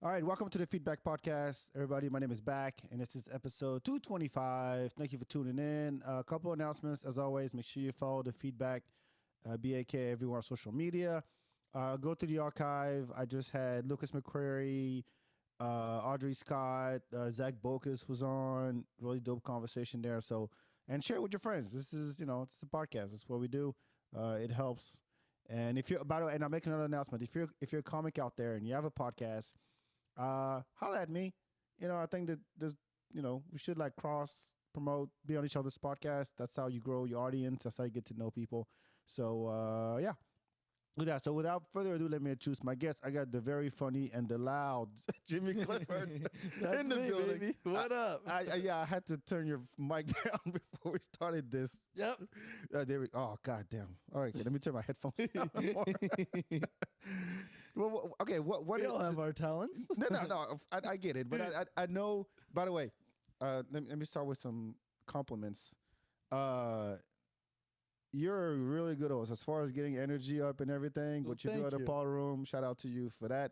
All right, welcome to the FeedBak podcast, everybody. My name is Back, and this is episode 225. Thank you for tuning in. A couple announcements, as always. Make sure you follow the FeedBak, BAK, everywhere on social media. Go to the archive. I just had Lucas McQuarrie, Audrey Scott, Zach Bokus was on. Really dope conversation there. So, and share it with your friends. This is, it's a podcast. It's what we do. It helps. And if you're, by the way, and I'll make another announcement. If you're a comic out there and you have a podcast, holla at me. I think that there's, we should like cross promote, be on each other's podcast. That's how you grow your audience. That's how you get to know people. So, yeah. With that, so without further ado, let me introduce my guest. I got the very funny and the loud Jimmy Clifford in the building. Baby. What up? I had to turn your mic down before we started this. Yep. Oh, God damn. All right, let me turn my headphones down more. Well, okay, what we all have our talents. No, I get it, but I know. By the way, let me start with some compliments. You're really good as far as getting energy up and everything. Well, what you do at the Paul Room, shout out to you for that.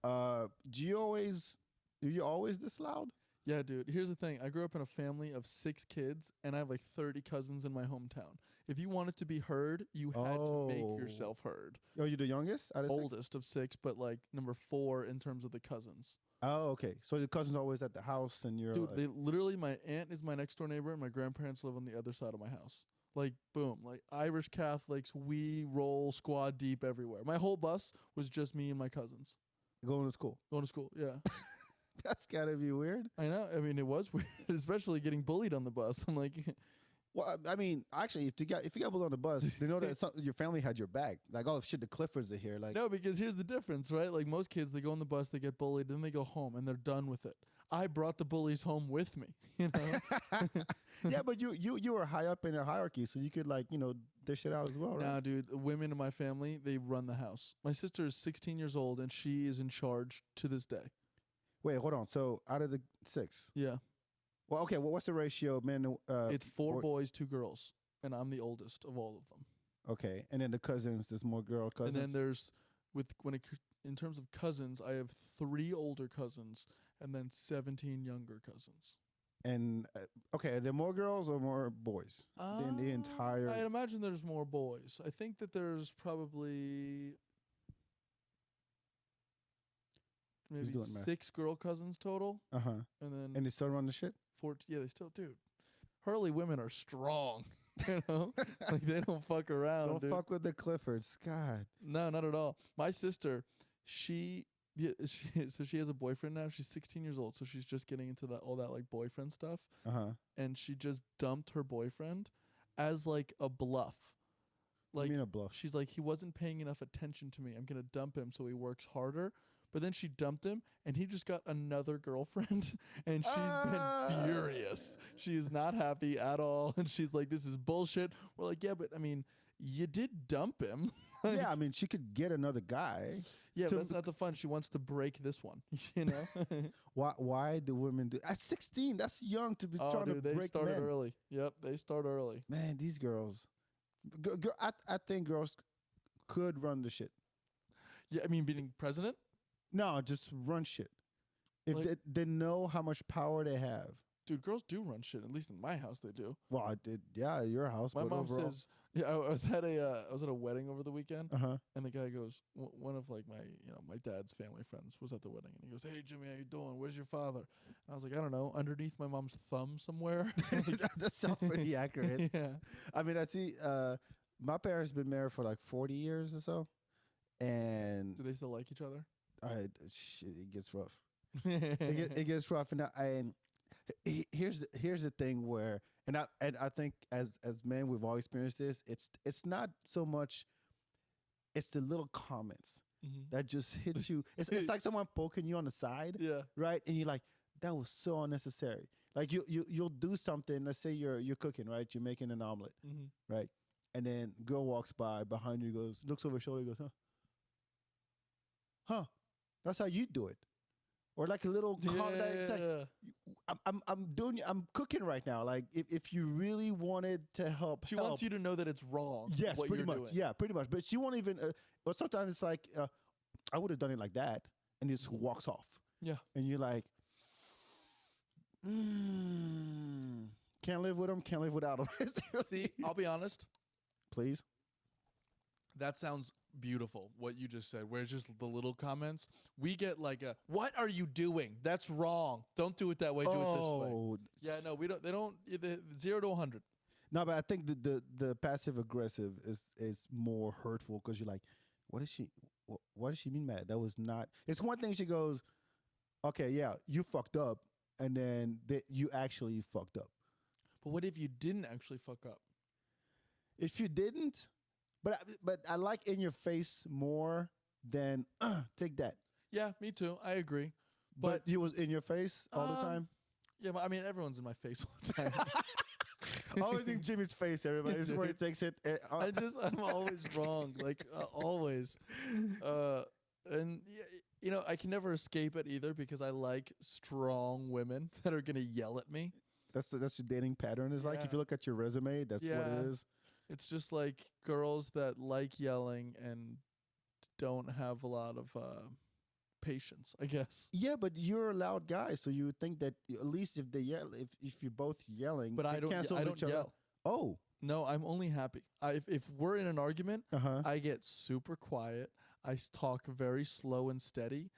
Are you always this loud? Yeah, dude. Here's the thing. I grew up in a family of 6 kids, and I have like 30 cousins in my hometown. If you wanted to be heard, you had to make yourself heard. Oh, you're the youngest? Oldest of 6, but like number 4 in terms of the cousins. Oh, okay. So your cousin's always at the house, and you're... Dude, they literally, my aunt is my next door neighbor, and my grandparents live on the other side of my house. Like, boom, like Irish Catholics, we roll squad deep everywhere. My whole bus was just me and my cousins. Going to school? Going to school, yeah. That's got to be weird. I know. I mean, it was weird, especially getting bullied on the bus. I'm like... Well, I mean, actually, if you got bullied on the bus, they know that your family had your back. Like, oh, shit, the Cliffords are here. Like, no, because here's the difference, right? Like, most kids, they go on the bus, they get bullied, then they go home, and they're done with it. I brought the bullies home with me, Yeah, but you were high up in the hierarchy, so you could, like, dish it out as well, right? Nah, dude, the women in my family, they run the house. My sister is 16 years old, and she is in charge to this day. Wait, hold on. So, out of the 6? Yeah. Well, okay, well, what's the ratio of men? It's 4 boys, 2 girls, and I'm the oldest of all of them. Okay, and then the cousins, there's more girl cousins? And then there's, in terms of cousins, I have 3 older cousins, and then 17 younger cousins. And, okay, are there more girls or more boys? In the entire... I'd imagine there's more boys. I think that there's probably maybe 6 girl cousins total. Uh-huh. And they still run the shit? 14, yeah, they still do. Hurley women are strong, like they don't fuck around. Don't fuck with the Cliffords, God. No, not at all. My sister, she has a boyfriend now. She's 16 years old, so she's just getting into all that like boyfriend stuff. And she just dumped her boyfriend as like a bluff. Like, what do you mean a bluff? She's like, he wasn't paying enough attention to me. I'm gonna dump him so he works harder. But then she dumped him, and he just got another girlfriend, and she's been furious. She is not happy at all, and she's like, this is bullshit. We're like, yeah, but, I mean, you did dump him. Yeah, I mean, she could get another guy. Yeah, but that's not the fun. She wants to break this one, Why do women do... At 16, that's young to be trying to break men. They started early. Yep, they start early. Man, these girls... I think girls could run the shit. Yeah, I mean, being president? No, just run shit. If like, they know how much power they have. Dude, girls do run shit. At least in my house, they do. Well, I did. Yeah, your house. My mom says, yeah, I was at a wedding over the weekend, and the guy goes, one of like my dad's family friends was at the wedding, and he goes, "Hey Jimmy, how you doing? Where's your father?" And I was like, "I don't know, underneath my mom's thumb somewhere." That sounds pretty accurate. Yeah. I mean, I see. My parents been married for like 40 years or so, and do they still like each other? It gets rough. it gets rough, and here's the thing where, and I think as men we've all experienced this. It's not so much. It's the little comments that just hit you. It's like someone poking you on the side, yeah, right, and you're like, that was so unnecessary. Like you'll do something. Let's say you're cooking, right? You're making an omelet, right, and then girl walks by behind you, looks over her shoulder, goes, huh. That's how you do it, or like a little. It's like, I'm cooking right now. Like if you really wanted to help, she wants you to know that it's wrong. Yes, what pretty you're much. Doing. Yeah, pretty much. But she won't even. But sometimes it's like, I would have done it like that, and it just walks off. Yeah. and you're like, can't live with them, can't live without them. See, I'll be honest. Please. That sounds beautiful, what you just said, where it's just the little comments. We get like a, what are you doing? That's wrong. Don't do it that way. Do it this way. Yeah, no, we don't. They don't. 0 to 100. No, but I think the passive aggressive is more hurtful because you're like, what is she? What does she mean by that? That was not. It's one thing she goes, okay, yeah, you fucked up, and then you actually fucked up. But what if you didn't actually fuck up? If you didn't, but I like in your face more than take that. Yeah, me too. I agree. But you was in your face all the time. Yeah, but I mean, everyone's in my face all the time. I always think Jimmy's face, everybody. This is where he takes it. I'm always wrong, like always. And you know, I can never escape it either because I like strong women that are gonna yell at me. That's your dating pattern. Is like if you look at your resume, that's what it is. It's just like girls that like yelling and don't have a lot of patience, I guess. Yeah, but you're a loud guy, so you would think that at least if they yell, if you're both yelling, but I don't yell. Oh no, I'm only happy. If we're in an argument, I get super quiet. I talk very slow and steady,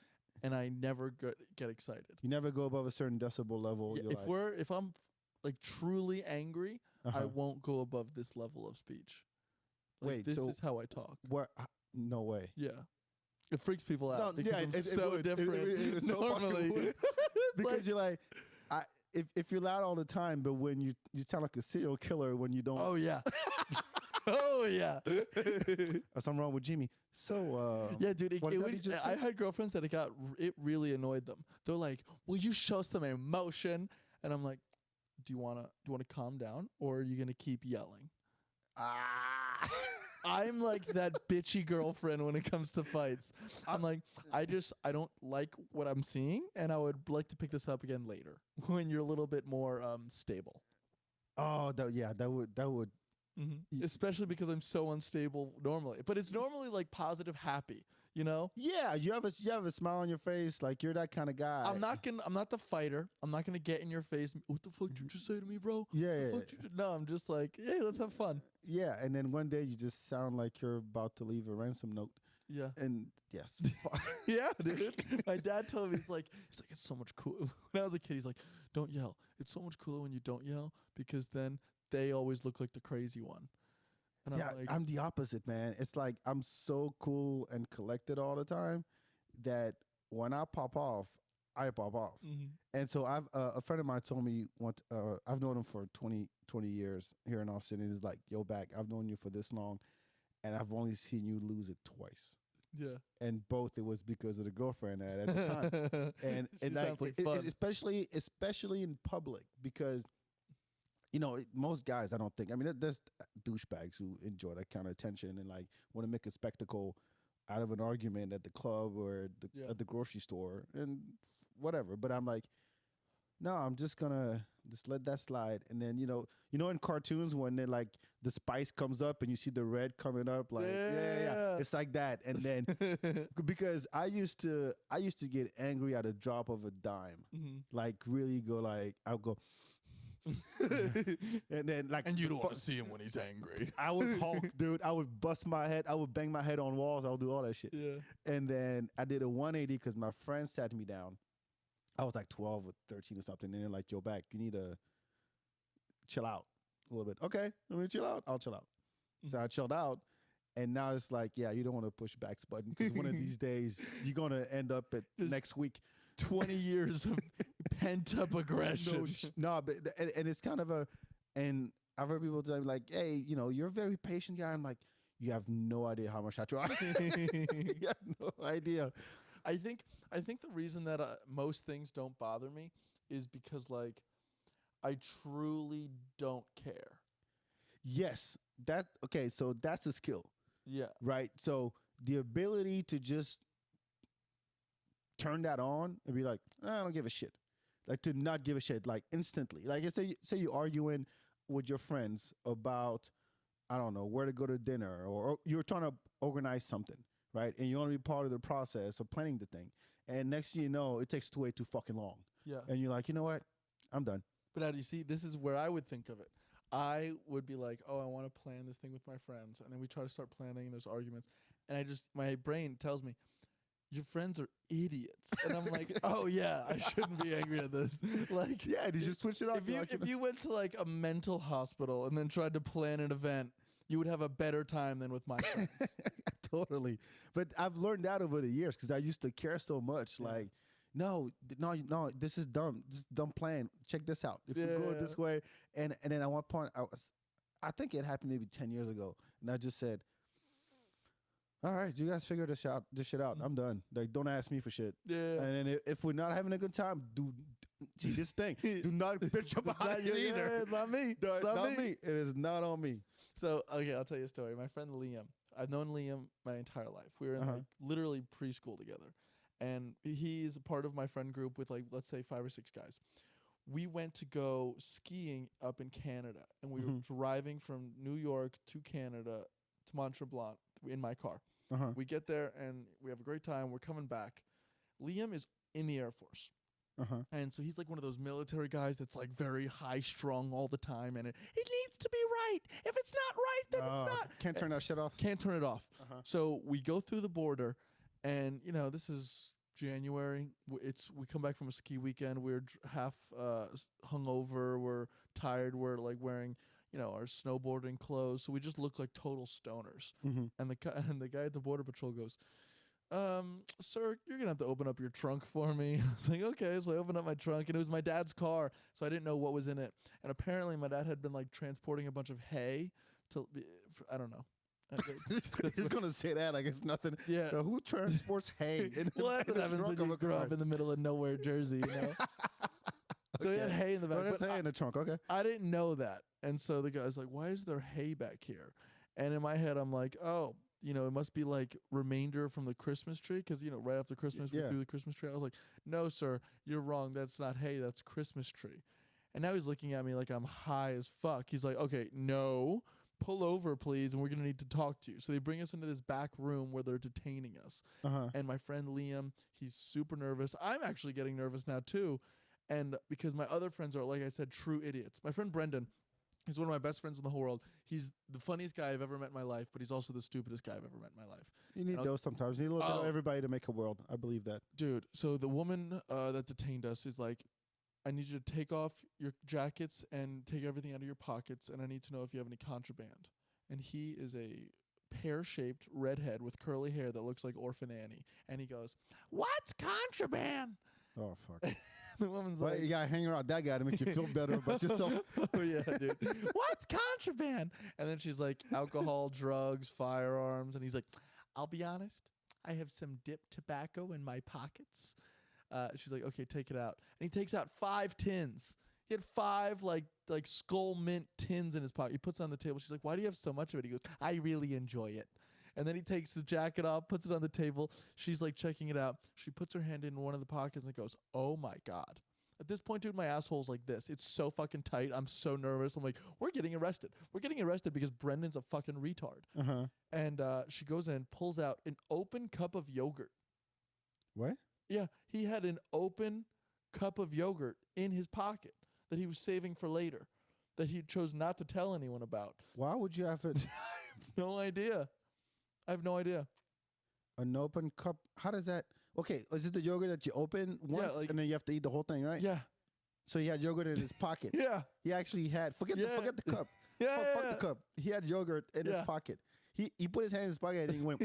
and I never get excited. You never go above a certain decibel level. Yeah, if I'm like truly angry, I won't go above this level of speech. Like, wait, this is how I talk. Where? No way. Yeah. It freaks people out because I'm it's so different. It's so normally. Because like, you're like, if you're loud all the time, but when you sound like a serial killer when you don't. Oh yeah. Oh yeah. Something wrong with Jimmy. So yeah, dude. I had girlfriends that it really annoyed them. They're like, "Will you show some emotion?" And I'm like, "Do you wanna calm down, or are you gonna keep yelling?" I'm like that bitchy girlfriend when it comes to fights. I'm like, I don't like what I'm seeing, and I would like to pick this up again later when you're a little bit more stable. Oh, that would. Mm-hmm. Especially because I'm so unstable normally, but it's normally like positive, happy. You know? Yeah, you have a smile on your face, like you're that kind of guy. I'm not the fighter. I'm not gonna get in your face. What the fuck did you just say to me, bro? Yeah. No, I'm just like, hey, let's have fun. Yeah, and then one day you just sound like you're about to leave a ransom note. Yeah. And yes. Yeah, dude. My dad told me, he's like, it's so much cooler. When I was a kid, he's like, don't yell. It's so much cooler when you don't yell because then they always look like the crazy one. And yeah, I'm the opposite, man. It's like I'm so cool and collected all the time that when I pop off, I pop off. Mm-hmm. And so a friend of mine told me once, I've known him for 20 years here in Austin. And he's like, yo, back, I've known you for this long, and I've only seen you lose it twice. Yeah. And both it was because of the girlfriend I had at the time. and like, especially in public, because you know, most guys, I don't think. I mean, there's douchebags who enjoy that kind of attention and like want to make a spectacle out of an argument at the club or at the grocery store and whatever. But I'm like, no, I'm just gonna just let that slide. And then you know, in cartoons when they like the spice comes up and you see the red coming up, like yeah, it's like that. And then because I used to get angry at a drop of a dime, like really go like I'll go. And then like, and you don't want to see him when he's angry. I was Hulk, dude. I would bust my head. I would bang my head on walls. I would do all that shit. Yeah. And then I did a 180 because my friend sat me down. I was like 12 or 13 or something. And they're like, yo, back, you need to chill out a little bit. Okay, let me chill out. I'll chill out. So I chilled out. And now it's like, yeah, you don't want to push back's button because one of these days you're going to end up at next week. 20 years of pent up aggression. No, but and it's kind of and I've heard people tell me like, hey, you know, you're a very patient guy. I'm like, you have no idea how much I try. You have no idea. I think the reason that most things don't bother me is because like I truly don't care. Yes, so that's a skill. Yeah. Right. So the ability to just turn that on and be like, I don't give a shit. Like to not give a shit, like instantly. Like say you're arguing with your friends about, I don't know, where to go to dinner, or you're trying to organize something, right? And you want to be part of the process of planning the thing. And next thing you know, it takes way too fucking long. Yeah. And you're like, you know what? I'm done. But now do you see, this is where I would think of it. I would be like, oh, I want to plan this thing with my friends. And then we try to start planning and there's arguments. And my brain tells me, your friends are idiots. And I'm like, oh yeah, I shouldn't be angry at this. Like, Yeah, you just switch it off. if you went to like a mental hospital and then tried to plan an event, you would have a better time than with my friends. Totally. But I've learned that over the years because I used to care so much. Yeah. Like, no, this is dumb. This is dumb plan. Check this out. If you go Yeah. this way, and then at one point I think it happened maybe 10 years ago, and I just said, all right, you guys figure this shit out. I'm done. Like, don't ask me for shit. Yeah. And then if we're not having a good time, see this thing. Do not bitch about it either. Yeah, it's not me. No, it's not me. It is not on me. So, okay, I'll tell you a story. My friend Liam, I've known Liam my entire life. We were in like literally preschool together. And he's a part of my friend group with like, let's say 5 or 6 guys. We went to go skiing up in Canada. And we were driving from New York to Canada to Mont Tremblant in my car. We get there and we have a great time. We're coming back. Liam is in the Air Force. And so he's like one of those military guys that's like very high strung all the time. And it needs to be right. If it's not right, then it's not. Can't turn that shit off. Can't turn it off. So we go through the border. And, you know, this is January. We come back from a ski weekend. We're half hungover. We're tired. We're like wearing, you know, our snowboarding clothes. So we just look like total stoners. And the guy at the Border Patrol goes, sir, you're going to have to open up your trunk for me. I was like, okay. So I opened up my trunk, and it was my dad's car. So I didn't know what was in it. And apparently my dad had been like transporting a bunch of hay I don't know. He's gonna say that like it's nothing. Yeah. Who transports hay? Well, that's what happens when you grow up in the middle of nowhere, Jersey. You know. So he had hay in the back. Oh, there's hay in the trunk. Okay. I didn't know that, and so the guy's like, "Why is there hay back here?" And in my head, I'm like, "Oh, you know, it must be like remainder from the Christmas tree, because you know, right after Christmas we threw the Christmas tree." I was like, "No, sir, you're wrong. That's not hay. That's Christmas tree." And now he's looking at me like I'm high as fuck. He's like, "Okay, no. Pull over, please, and we're going to need to talk to you." So they bring us into this back room where they're detaining us. And my friend Liam, he's super nervous. I'm actually getting nervous now, too. And because my other friends are, like I said, true idiots. My friend Brendan, he's one of my best friends in the whole world. He's the funniest guy I've ever met in my life, but he's also the stupidest guy I've ever met in my life. You need those sometimes. You need a little bit of everybody to make a world. I believe that. Dude, so the woman that detained us is like, I need you to take off your jackets and take everything out of your pockets, and I need to know if you have any contraband. And he is a pear-shaped redhead with curly hair that looks like Orphan Annie. And he goes, "What's contraband?" Oh, fuck. The woman's Well, like, you gotta hang around that guy to make you feel better about yourself. oh, yeah, dude. "What's contraband?" And then she's like, alcohol, drugs, firearms. And he's like, "I'll be honest, I have some dip tobacco in my pockets." She's like, "Okay, take it out." And he takes out 5 tins. He had 5 like skull mint tins in his pocket. He puts it on the table. She's like, "Why do you have so much of it?" He goes, "I really enjoy it." And then he takes the jacket off, puts it on the table. She's like checking it out. She puts her hand in one of the pockets and goes, "Oh my God." At this point, dude, my asshole's like this. It's so fucking tight. I'm so nervous. I'm like, we're getting arrested. We're getting arrested because Brendan's a fucking retard. And she goes in, pulls out an open cup of yogurt. What? Yeah, he had an open cup of yogurt in his pocket that he was saving for later, that he chose not to tell anyone about. Why would you have it? I have no idea. I have no idea. An open cup? How does that? Okay, is it the yogurt that you open once and then you have to eat the whole thing, right? Yeah. So he had yogurt in his pocket. Yeah. He actually had. Forget the cup. Fuck the cup. He had yogurt in his pocket. He put his hand in his pocket and he went,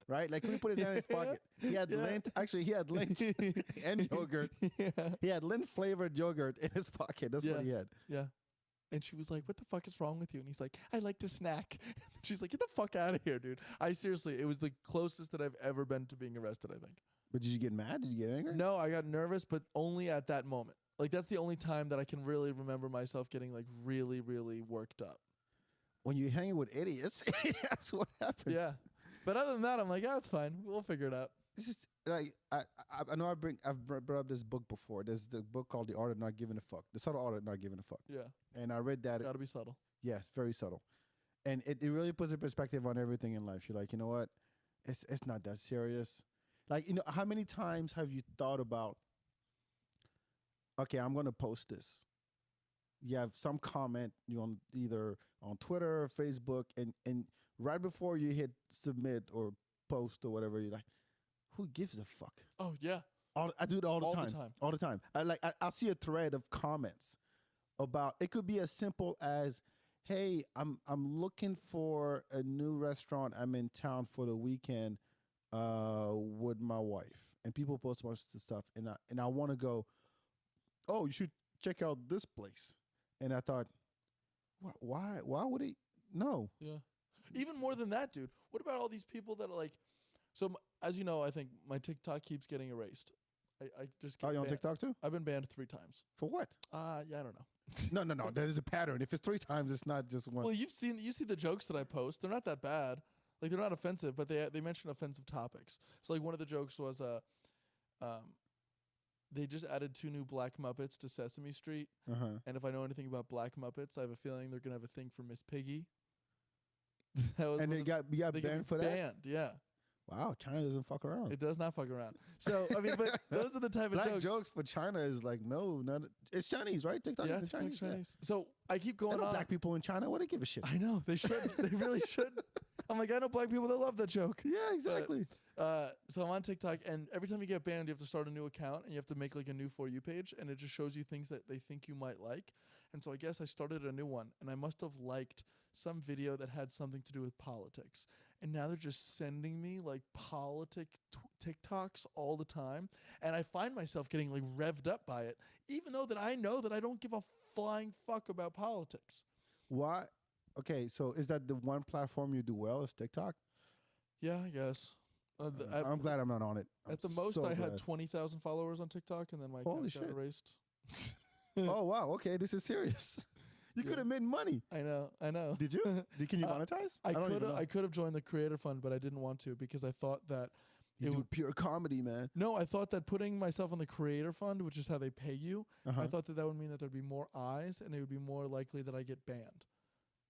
right? Like when he put his hand in his pocket, he had lint. Actually, he had lint and yogurt. He had lint flavored yogurt in his pocket. That's what he had. Yeah. And she was like, "What the fuck is wrong with you?" And he's like, "I like to snack." She's like, "Get the fuck out of here, dude." It was the closest that I've ever been to being arrested, I think. But did you get mad? Did you get angry? No, I got nervous, but only at that moment. Like that's the only time that I can really remember myself getting like really, really worked up. When you hang with idiots, that's what happens. Yeah. But other than that, I'm like, yeah, it's fine. We'll figure it out. It's just like I know I've brought up this book before. There's the book called The Art of Not Giving a Fuck. The Subtle Art of Not Giving a Fuck. Yeah. And I read that. Gotta be subtle. Yes, very subtle. And it really puts a perspective on everything in life. You're like, you know what? it's not that serious. Like, how many times have you thought about, okay, I'm going to post this. You have some comment you on either on Twitter or Facebook, and right before you hit submit or post or whatever, you're like, who gives a fuck? Oh yeah. I do it all the All time. the time. All the time. I'll see a thread of comments about, it could be as simple as, hey, I'm looking for a new restaurant. I'm in town for the weekend with my wife, and people post a bunch of stuff, and I want to go, oh, you should check out this place. And I thought, why would he? No. Yeah. Even more than that, dude. What about all these people that are like, as you know, I think my TikTok keeps getting erased. I just Are get you on banned. TikTok too? I've been banned 3 times. For what? Yeah, I don't know. No. There's a pattern. If it's 3 times, it's not just one. Well, you see the jokes that I post. They're not that bad. Like, they're not offensive, but they mention offensive topics. So like one of the jokes was they just added 2 new Black Muppets to Sesame Street. And if I know anything about Black Muppets, I have a feeling they're gonna have a thing for Miss Piggy. And they got banned for that? Banned, yeah. Wow, China doesn't fuck around. It does not fuck around. So I mean, but those are the type of Black jokes. jokes for China is like, no, it's Chinese, right? TikTok Yeah, is Chinese. Chinese. So I keep There going no on. black people in China. What do they give a shit? I know they should. They really should. I'm like, I know black people that love that joke. Yeah, exactly. So I'm on TikTok, and every time you get banned, you have to start a new account, and you have to make like a new For You page, and it just shows you things that they think you might like. And so I guess I started a new one, and I must have liked some video that had something to do with politics. And now they're just sending me like TikToks all the time, and I find myself getting like revved up by it, even though that I know that I don't give a flying fuck about politics. Why? Okay, so is that the one platform you do well? Is TikTok? Yeah, I guess. I'm glad I'm not on it. At the most, I had 20,000 followers on TikTok, and then my Holy account got shit. erased. Oh wow, okay, this is serious. You could have made money. I know. Did you? Can you monetize? I could have joined the creator fund, but I didn't want to because I thought that you do pure comedy, man. No, I thought that putting myself on the creator fund, which is how they pay you, I thought that would mean that there'd be more eyes, and it would be more likely that I get banned.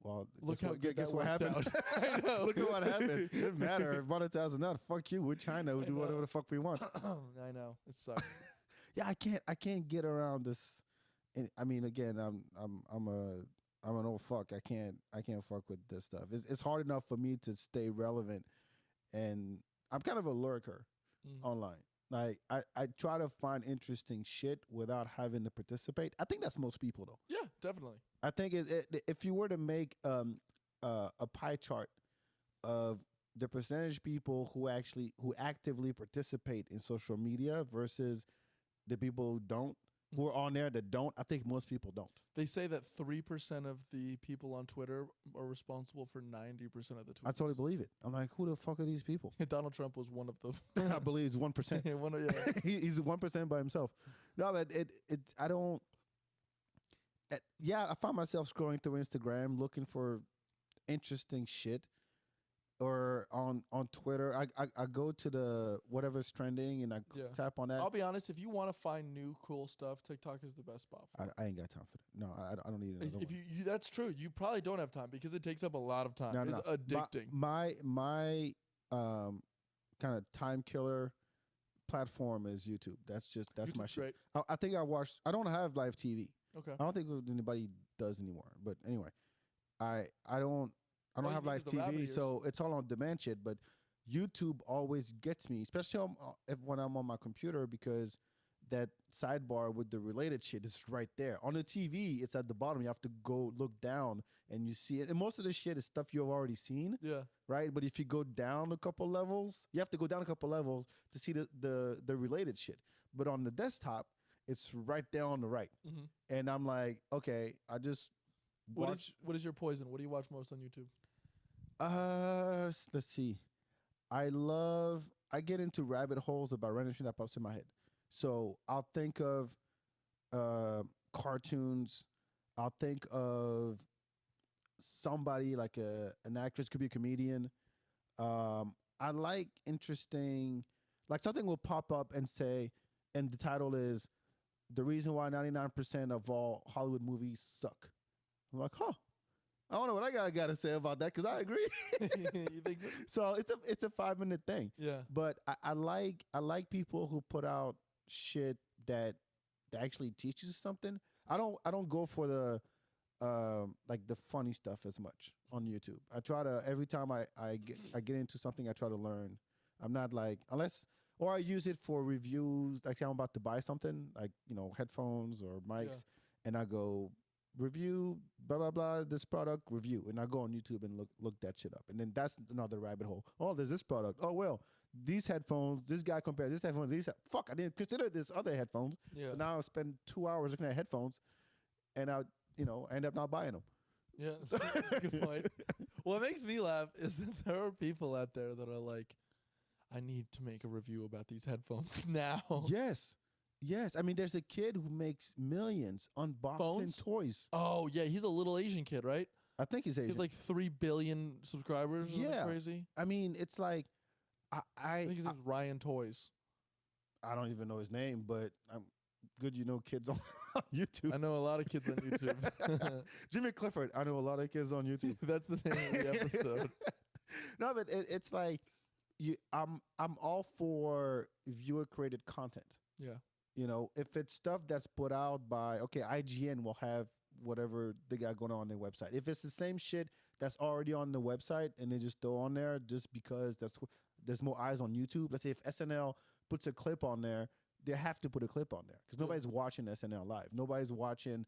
Well, guess what happened? I know. Look at what happened. It didn't matter. Monetize or not, fuck you. We're China. We'll do whatever the fuck we want. I know. It sucks. Yeah, I can't get around this. And I mean, again, I'm an old fuck. I can't fuck with this stuff. It's hard enough for me to stay relevant, and I'm kind of a lurker online. Like I try to find interesting shit without having to participate. I think that's most people though. Yeah, definitely. I think if you were to make a pie chart of the percentage people who actively participate in social media versus the people who don't, who are on there that don't, I think most people don't. They say that 3% of the people on Twitter are responsible for 90% of the tweets. I totally believe it. I'm like, who the fuck are these people? Donald Trump was one of them. I believe it's 1%. Yeah. He's 1% by himself. No, but I don't. Yeah, I find myself scrolling through Instagram looking for interesting shit, or on Twitter. I go to the whatever's trending and I tap on that. I'll be honest, if you want to find new cool stuff, TikTok is the best spot for it. I ain't got time for that. No, I don't need another one. That's true. You probably don't have time because it takes up a lot of time. It's addicting. My kind of time killer platform is YouTube. That's YouTube's my shit. Great. I think I don't have live TV. Okay. I don't think anybody does anymore. But anyway, I don't have live TV, so it's all on demand shit. But YouTube always gets me, especially when I'm on my computer, because that sidebar with the related shit is right there. On the TV, it's at the bottom. You have to go look down and you see it. And most of the shit is stuff you've already seen. Yeah. Right? But if you go down a couple levels, you have to go down a couple levels to see the related shit. But on the desktop, it's right there on the right. Mm-hmm. And I'm like, okay, I just watch. What is your poison? What do you watch most on YouTube? Let's see. I get into rabbit holes about random shit that pops in my head. So I'll think of cartoons. I'll think of somebody like an actress, could be a comedian. I like interesting, like something will pop up and say, and the title is the reason why 99% of all Hollywood movies suck. I'm like, huh, I don't know what I got to say about that because I agree. You think? So it's a 5-minute thing. Yeah. But I like people who put out shit that actually teaches something. I don't go for the like the funny stuff as much on YouTube. I try to every time I get into something, I try to learn. I'm not like or I use it for reviews. Like say I'm about to buy something, like headphones or mics, and I go review blah blah blah this product review, and I go on YouTube and look that shit up, and then that's another rabbit hole. Oh, there's this product. Oh well, these headphones. This guy compares this headphone. Fuck, I didn't consider this other headphones. Yeah. But now I spend 2 hours looking at headphones, and I end up not buying them. Yeah, that's a good point. What makes me laugh is that there are people out there that are like, I need to make a review about these headphones now. Yes. I mean, there's a kid who makes millions unboxing Phones? Toys. Oh, yeah, he's a little Asian kid, right? I think he's Asian. He's like 3 billion subscribers. Or something crazy. I mean, it's like, I think his name's Ryan Toys. I don't even know his name, but I'm good. Kids on YouTube. I know a lot of kids on YouTube. Jimmy Clifford. I know a lot of kids on YouTube. That's the name of the episode. No, but it's like I'm all for viewer created content. Yeah. If it's stuff that's put out by IGN will have whatever they got going on their website. If it's the same shit that's already on the website and they just throw on there just because there's more eyes on YouTube. Let's say if SNL puts a clip on there, they have to put a clip on there because nobody's watching SNL live. Nobody's watching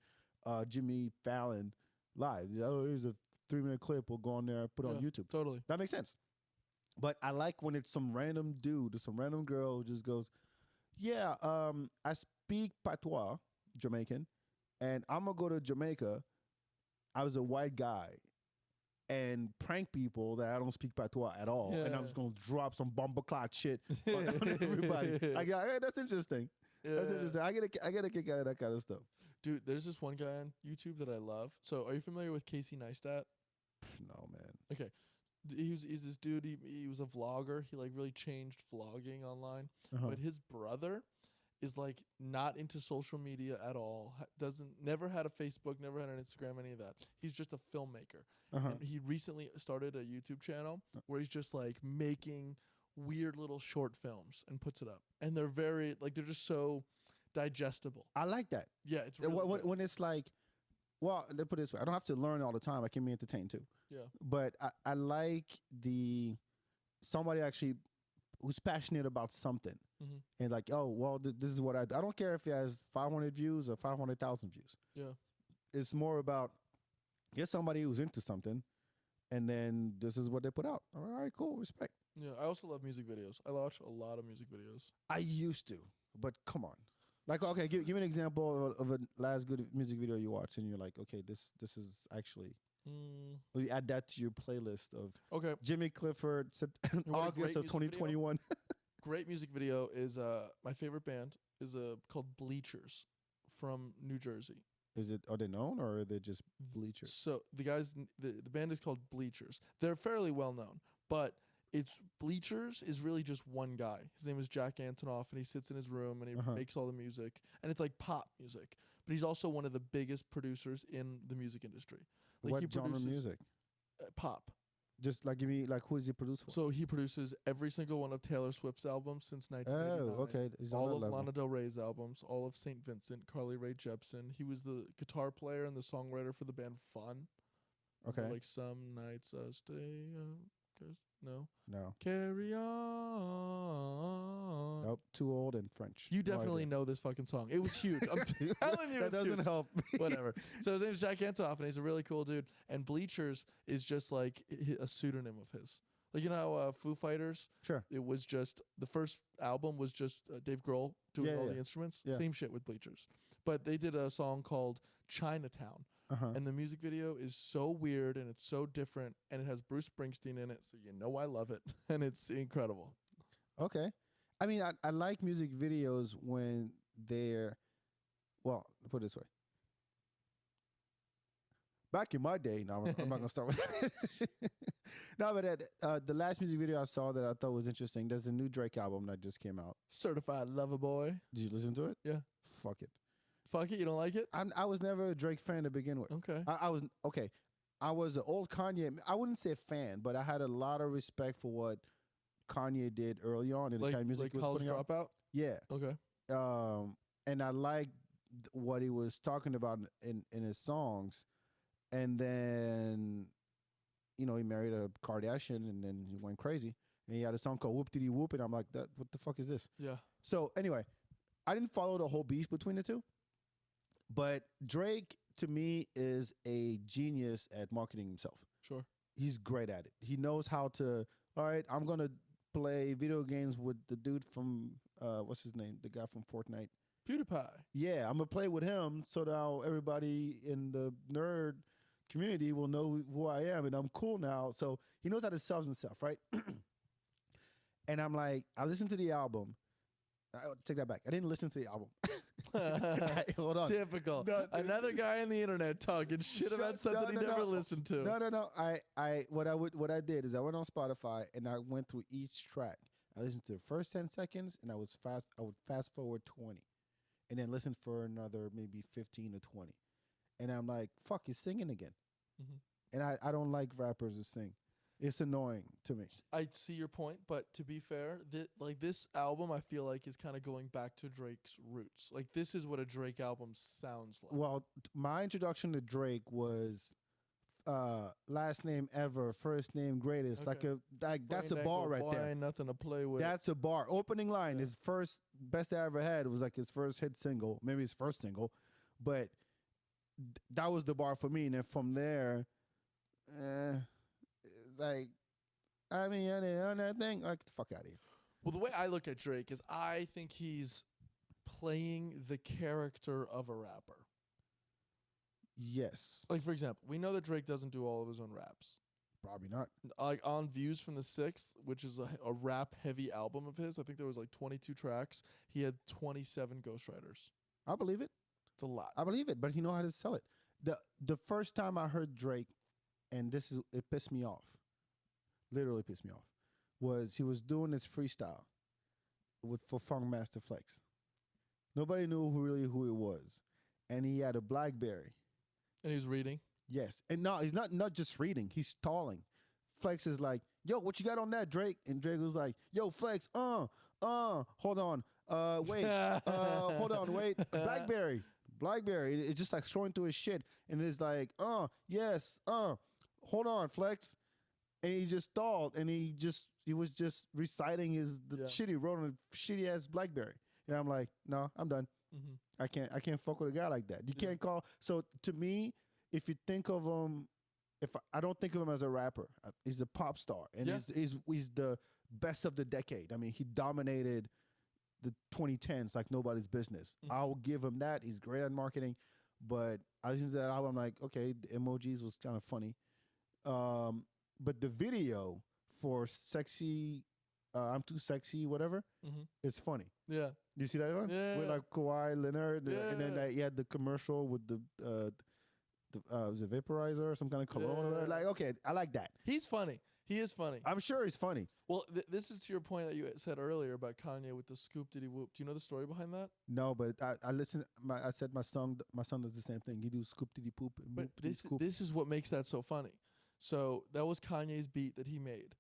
Jimmy Fallon live. Here's a 3-minute clip. We'll go on there, put it on YouTube. Totally. That makes sense. But I like when it's some random dude or some random girl who just goes, I speak patois, Jamaican, and I'm going to go to Jamaica. I was a white guy and prank people that I don't speak patois at all. Yeah. And I'm just going to drop some bomba clock shit on everybody. Hey, that's interesting. Yeah. That's interesting. I get a kick out of that kind of stuff. Dude, there's this one guy on YouTube that I love. So are you familiar with Casey Neistat? No, man. Okay. He's this dude. He was a vlogger. He like really changed vlogging online. Uh-huh. But his brother is like not into social media at all. Never had a Facebook, never had an Instagram, any of that. He's just a filmmaker. Uh-huh. And he recently started a YouTube channel where he's just like making weird little short films and puts it up. And they're they're just so digestible. I like that. Yeah, it's really when it's like, well, let's put it this way. I don't have to learn all the time. I can be entertained too. Yeah. But I like somebody actually who's passionate about something. Mm-hmm. And like, oh, well, this is what I don't care if he has 500 views or 500,000 views. Yeah. It's more about get somebody who's into something, and then this is what they put out. All right, cool, respect. Yeah, I also love music videos. I watch a lot of music videos. I used to, but come on. Like, okay, give me an example of a last good music video you watched, and you're like, okay, this is actually. You add that to your playlist of Jimmy Clifford, August of 2021. Great music video is my favorite band is called Bleachers from New Jersey. Are they known or are they just Bleachers? So the band is called Bleachers. They're fairly well known, but Bleachers is really just one guy. His name is Jack Antonoff, and he sits in his room and he makes all the music, and it's like pop music. But he's also one of the biggest producers in the music industry. Like what genre music? Pop. Just like give me who does he produce for? So he produces every single one of Taylor Swift's albums since 1989. Oh, okay. He's all of Lana Del Rey's albums, all of St. Vincent, Carly Rae Jepsen. He was the guitar player and the songwriter for the band Fun. Okay. Like some nights I stay up. No. Carry on. Nope. Too old and French. You definitely know this fucking song. It was huge. I'm telling you, that doesn't help. Whatever. So his name is Jack Antonoff, and he's a really cool dude. And Bleachers is just like a pseudonym of his. Like, you know how Foo Fighters? Sure. It was just the first album was just Dave Grohl doing all the instruments. Yeah. Same shit with Bleachers. But they did a song called Chinatown. And the music video is so weird and it's so different, and it has Bruce Springsteen in it, so you know I love it, and it's incredible. Okay. I mean, I like music videos when they're, well, put it this way. Back in my day, no, I'm not going to start with that. No, but the last music video I saw that I thought was interesting, there's a new Drake album that just came out. Certified Lover Boy. Did you listen to it? Yeah. Fuck it. Fuck it, you don't like it? I was never a Drake fan to begin with. Okay. I was, okay. I was an old Kanye. I wouldn't say fan, but I had a lot of respect for what Kanye did early on in the kind of music he was College putting out. Dropout. Yeah. Okay. And I liked what he was talking about in his songs. And then, he married a Kardashian, and then he went crazy. And he had a song called Whoop Diddy Whoop, and I'm like, what the fuck is this? Yeah. So anyway, I didn't follow the whole beef between the two, but Drake to me is a genius at marketing himself. Sure. He's great at it. He knows how to. All right, I'm gonna play video games with the dude from what's his name, the guy from Fortnite. PewDiePie. Yeah, I'm gonna play with him so now everybody in the nerd community will know who I am, and I'm cool now. So he knows how to sell himself, right? And I'm like, I listened to the album. I take that back. I didn't listen to the album. Hold on. Typical. No, another guy on the internet talking shit about something he never listened to. No. What I did is I went on Spotify and I went through each track. I listened to the first 10 seconds and I would fast forward 20, and then listen for another maybe 15 or 20, and I'm like, fuck, he's singing again. Mm-hmm. And I don't like rappers who sing. It's annoying to me. I see your point, but to be fair, this album I feel like is kind of going back to Drake's roots. Like, this is what a Drake album sounds like. Well, my introduction to Drake was last name ever, first name greatest. Okay. That's a bar right there. Ain't nothing to play with. That's a bar. Opening line, his first best I ever had was like his first hit single, maybe his first single, but that was the bar for me. And then from there, it's like, I mean, on that thing, like, the fuck out of here. Well, the way I look at Drake is I think he's playing the character of a rapper. Yes. Like, for example, we know that Drake doesn't do all of his own raps. Probably not. Like, on Views from the 6th, which is a rap-heavy album of his, I think there was like 22 tracks. He had 27 ghostwriters. I believe it. It's a lot. I believe it, but he know how to sell it. The first time I heard Drake, and it pissed me off, literally pissed me off, was he was doing this freestyle for Funk Master Flex. Nobody knew who it was, and he had a BlackBerry. And he was reading? Yes. And no, he's not just reading, he's stalling. Flex is like, yo, what you got on that, Drake? And Drake was like, yo, Flex, hold on, wait, hold on, wait, BlackBerry. It's just like scrolling through his shit, and it's like, yes, hold on, Flex. And he just stalled, and he was just reciting the shit he wrote on a shitty ass BlackBerry. And I'm like, no, I'm done. Mm-hmm. I can't fuck with a guy like that. You can't call. So to me, if you think of him, I don't think of him as a rapper. He's a pop star, and he's the best of the decade. I mean, he dominated the 2010s like nobody's business. Mm-hmm. I'll give him that. He's great at marketing. But I listened to that album, I'm like, okay, the emojis was kind of funny. But the video for Sexy, I'm Too Sexy, whatever, is funny. Yeah. You see that one? Yeah. With like Kawhi Leonard, and then Yeah. he had the commercial with the was it vaporizer or some kind of cologne or whatever. Like, okay, I like that. He's funny. He is funny. I'm sure he's funny. Well, this is to your point that you said earlier about Kanye with the scoop diddy whoop. Do you know the story behind that? No, but I listened. I said my son does the same thing. He do scoop diddy poop. And But this is what makes that so funny. So that was Kanye's beat that he made.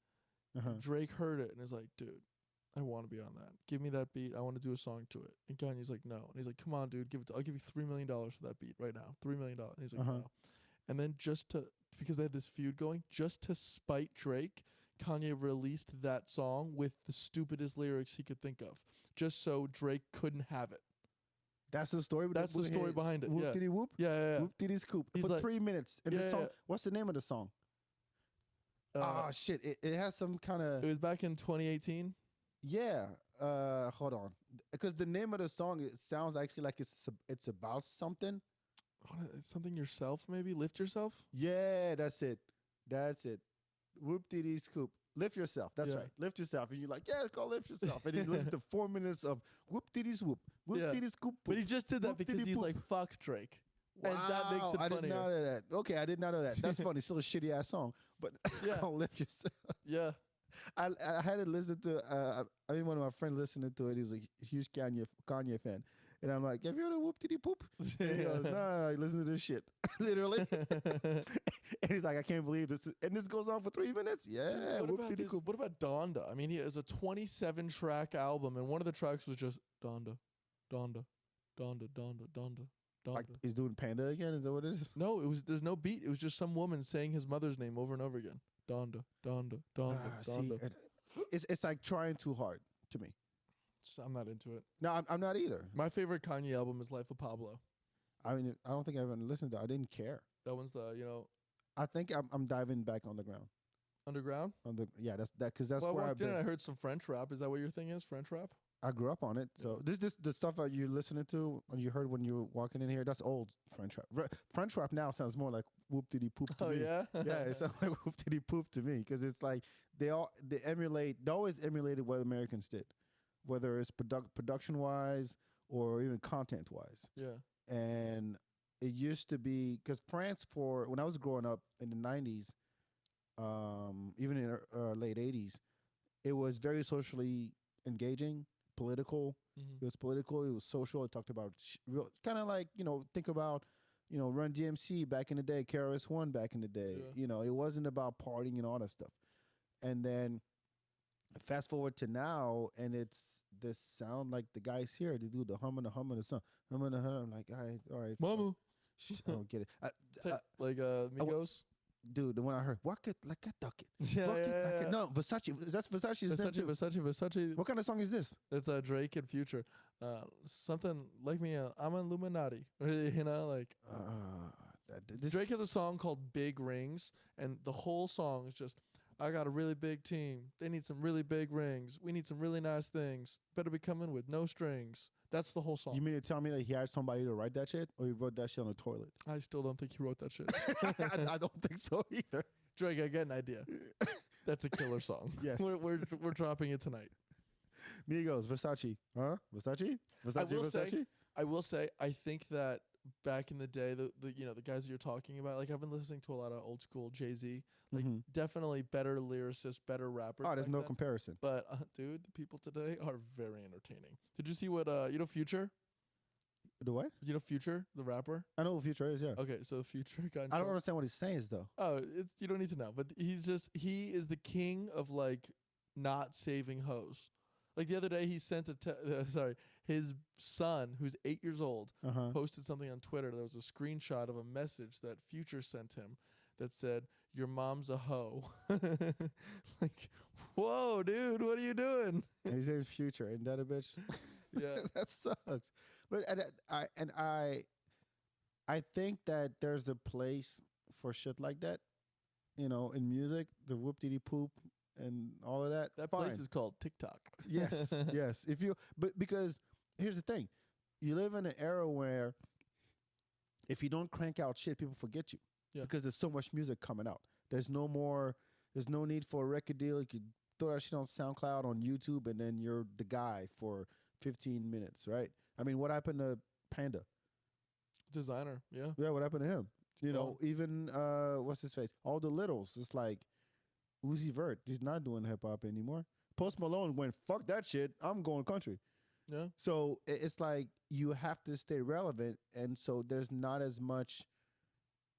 Drake heard it and is like, dude, I want to be on that. Give me that beat. I want to do a song to it. And Kanye's like, no. And he's like, come on, dude, I'll give you $3 million for that beat right now. $3 million. And he's like, no. And then because they had this feud going, just to spite Drake, Kanye released that song with the stupidest lyrics he could think of, just so Drake couldn't have it. That's the story. That's the story behind it. Whoop diddy whoop. Yeah. Whoop diddy scoop He's for like, 3 minutes. And the song. What's the name of the song? Shit! It has some kind of. It was back in 2018. Yeah. Hold on, because the name of the song, it sounds actually like it's about something. It's something yourself, maybe lift yourself. Yeah, that's it. Whoop diddy scoop. Lift yourself. That's right. Lift yourself. And you're like, yeah, it's called Lift Yourself. And then you listen to 4 minutes of whoop diddy swoop. Whoop diddy scoop. But he just did that because he's like, fuck Drake. Wow, and that makes it funnier. I did not know that. Okay, I did not know that. That's funny. Still a shitty ass song. But called Lift Yourself. Yeah. I had to listen to, I mean, one of my friends listening to it. He was a huge Kanye fan. And I'm like, have you heard of whoop diddy poop? And he goes, no, listen to this shit. Literally. And he's like, I can't believe this. And this goes on for 3 minutes. Yeah. Dude, what about Donda? I mean, he has a 27-track album, and one of the tracks was just Donda, Donda, Donda, Donda, Donda, Donda. Like he's doing Panda again? Is that what it is? No, there's no beat. It was just some woman saying his mother's name over and over again. Donda, Donda, Donda, Donda. It's like trying too hard to me. So I'm not into it. No, I'm not either. My favorite Kanye album is Life of Pablo. I mean, I don't think I ever listened to it. I didn't care. That one's the, I think I'm diving back on the ground. Underground? That's because that's well, where I I've walked in been. and I heard some French rap. Is that what your thing is? French rap? I grew up on it. So this the stuff that you're listening to and you heard when you were walking in here, that's old French rap. French rap now sounds more like whoop diddy poop to me. Yeah? Yeah, it sounds like whoop diddy poop to me because it's like they always emulated what Americans did, whether it's production wise or even content wise. Yeah. And it used to be because France, for when I was growing up in the 90s, even in late 80s, it was very socially engaging, political. Mm-hmm. It was political. It was social. It talked about real, kind of like, think about, Run DMC back in the day, KRS-One back in the day. Yeah. It wasn't about partying and all that stuff. And then fast forward to now, and it's this sound like the guys here. They do the humming, the song. Humming, I'm like, all right. Mama. I don't get it. Like Migos? Dude, the one I heard, walk it like a duck it. Yeah, walk yeah, it like yeah. a, no, Versace. That's Versace's name too. Versace. What kind of song is this? It's Drake and Future. Something like me, I'm an Illuminati. Like Drake has a song called Big Rings, and the whole song is just, I got a really big team. They need some really big rings. We need some really nice things. Better be coming with no strings. That's the whole song. You mean to tell me that he hired somebody to write that shit, or he wrote that shit on the toilet? I still don't think he wrote that shit. I don't think so either. Drake, I get an idea. That's a killer song. Yes. We're dropping it tonight. Migos, Versace. Huh? Versace? Versace? I will say, I think that back in the day, the guys that you're talking about, like I've been listening to a lot of old school Jay-Z, like definitely better lyricists, better rappers. Oh, there's no comparison. But dude, the people today are very entertaining. Did you see what Future? The what? Future, the rapper? I know who Future is, yeah. Okay, so Future got I don't understand what he's saying though. Oh, you don't need to know. But he is the king of like not saving hoes. Like the other day, he sent his son, who's 8 years old, posted something on Twitter. There was a screenshot of a message that Future sent him that said, "Your mom's a hoe." Like, whoa, dude, what are you doing? And he says Future, ain't that a bitch? Yeah, that sucks. But I think that there's a place for shit like that, in music, the whoop diddy poop and all of that. That fine. place is called TikTok. Yes, yes. Because here's the thing, you live in an era where if you don't crank out shit, people forget you. Yeah. Because there's so much music coming out. There's no need for a record deal. You could throw that shit on SoundCloud, on YouTube, and then you're the guy for 15 minutes, right? I mean, what happened to Panda? Designer, yeah. Yeah, what happened to him? Even what's his face? All the littles. It's like Uzi Vert. He's not doing hip hop anymore. Post Malone went, fuck that shit. I'm going country. Yeah. So it's like you have to stay relevant, and so there's not as much,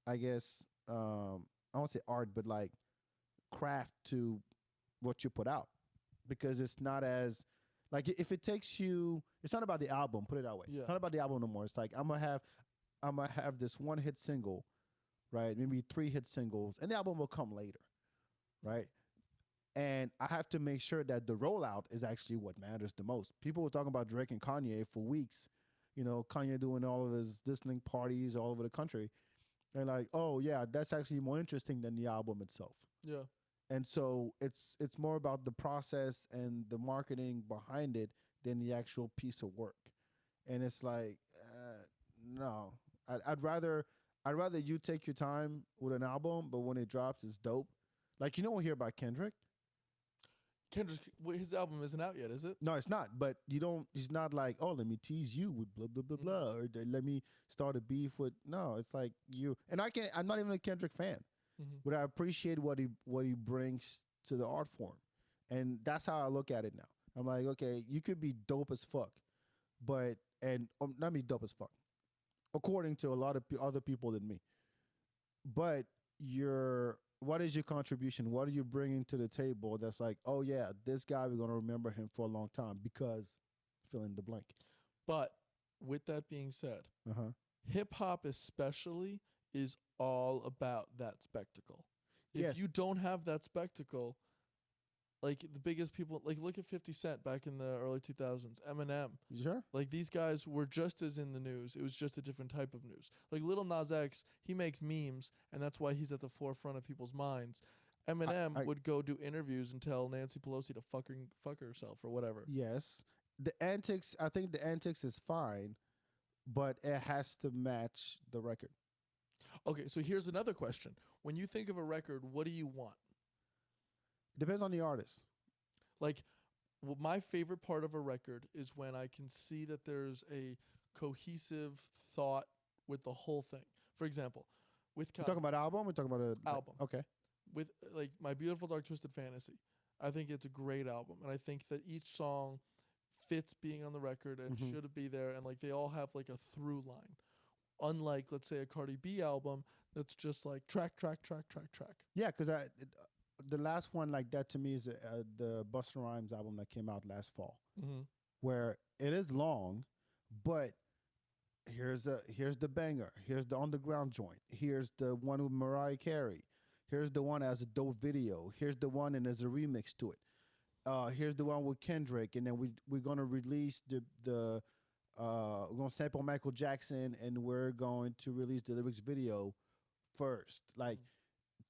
I guess, I won't say art, but like craft to what you put out, because it's not as like, if it takes you, it's not about the album. Put it that way. Yeah. It's not about the album no more. It's like I'm gonna have this one hit single, right? Maybe 3 hit singles, and the album will come later, right? And I have to make sure that the rollout is actually what matters the most. People were talking about Drake and Kanye for weeks. Kanye doing all of his listening parties all over the country. They're like, oh yeah, that's actually more interesting than the album itself. Yeah. And so it's more about the process and the marketing behind it than the actual piece of work. And it's like, no, I'd rather you take your time with an album, but when it drops, it's dope. Like, we'll hear about Kendrick. Kendrick, his album isn't out yet, is it? No, it's not. But he's not like, oh, let me tease you with blah, blah, blah, blah. Or let me start a beef with, no, it's like you. And I'm not even a Kendrick fan, but I appreciate what he brings to the art form. And that's how I look at it now. I'm like, okay, you could be dope as fuck, but and not me dope as fuck, according to a lot of other people than me. But your what is your contribution? What are you bringing to the table? That's like, oh yeah, this guy we're gonna remember him for a long time because fill in the blank. But with that being said, Uh huh. hip hop especially is all about that spectacle. If Yes. you don't have that spectacle, like the biggest people, like look at 50 Cent back in the early 2000s, Eminem. You sure? Like these guys were just as in the news. It was just a different type of news. Like Lil Nas X, he makes memes, and that's why he's at the forefront of people's minds. Eminem would go do interviews and tell Nancy Pelosi to fuck herself or whatever. Yes. The antics. I think the antics is fine, but it has to match the record. Okay, so here's another question. When you think of a record, what do you want? Depends on the artist. Like, my favorite part of a record is when I can see that there's a cohesive thought with the whole thing. For example, with We're talking about album. We're talking about a album. Okay. With like My Beautiful Dark Twisted Fantasy, I think it's a great album, and I think that each song fits being on the record and Mhm. should be there, and like they all have like a through line. Unlike, let's say, a Cardi B album that's just like track. Yeah, because the last one like that to me is the Busta Rhymes album that came out last fall, Mm-hmm. where it is long, but here's the banger, here's the underground joint, here's the one with Mariah Carey, here's the one that has a dope video, here's the one and there's a remix to it. Here's the one with Kendrick, and then we're gonna release the we're gonna sample Michael Jackson, and we're going to release the lyrics video first. Like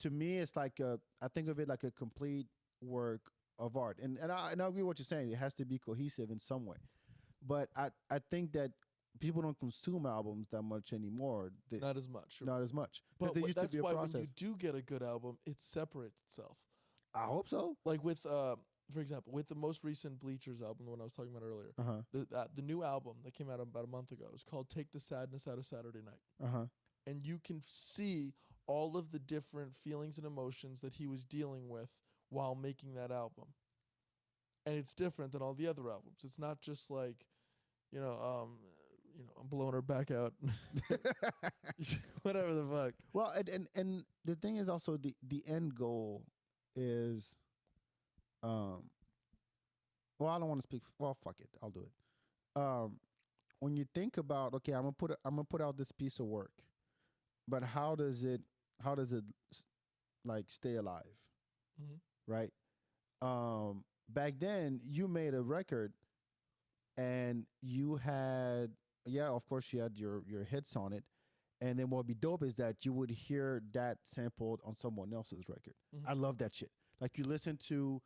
to me, it's like I think of it like a complete work of art, and I agree with what you're saying. It has to be cohesive in some way, but I think that people don't consume albums that much anymore. Not as much. Not as much because But there used to that's be a why process. when you do get a good album, it separates itself. I hope so. Like with, for example, with the most recent Bleachers album, the one I was talking about earlier, Uh huh. the new album that came out about a month ago is called "Take the Sadness Out of Saturday Night," Uh huh. and you can see all of the different feelings and emotions that he was dealing with while making that album. And it's different than all the other albums. It's not just like, I'm blowing her back out. Whatever the fuck. Well, and the thing is also the end goal is, well, I don't want to speak. Well, fuck it, I'll do it. When you think about, okay, I'm gonna put out this piece of work, but how does it like stay alive, Mm-hmm. right? Back then you made a record, and you had, yeah, of course you had your hits on it. And then what would be dope is that you would hear that sampled on someone else's record. Mm-hmm. I love that shit. Like you listen to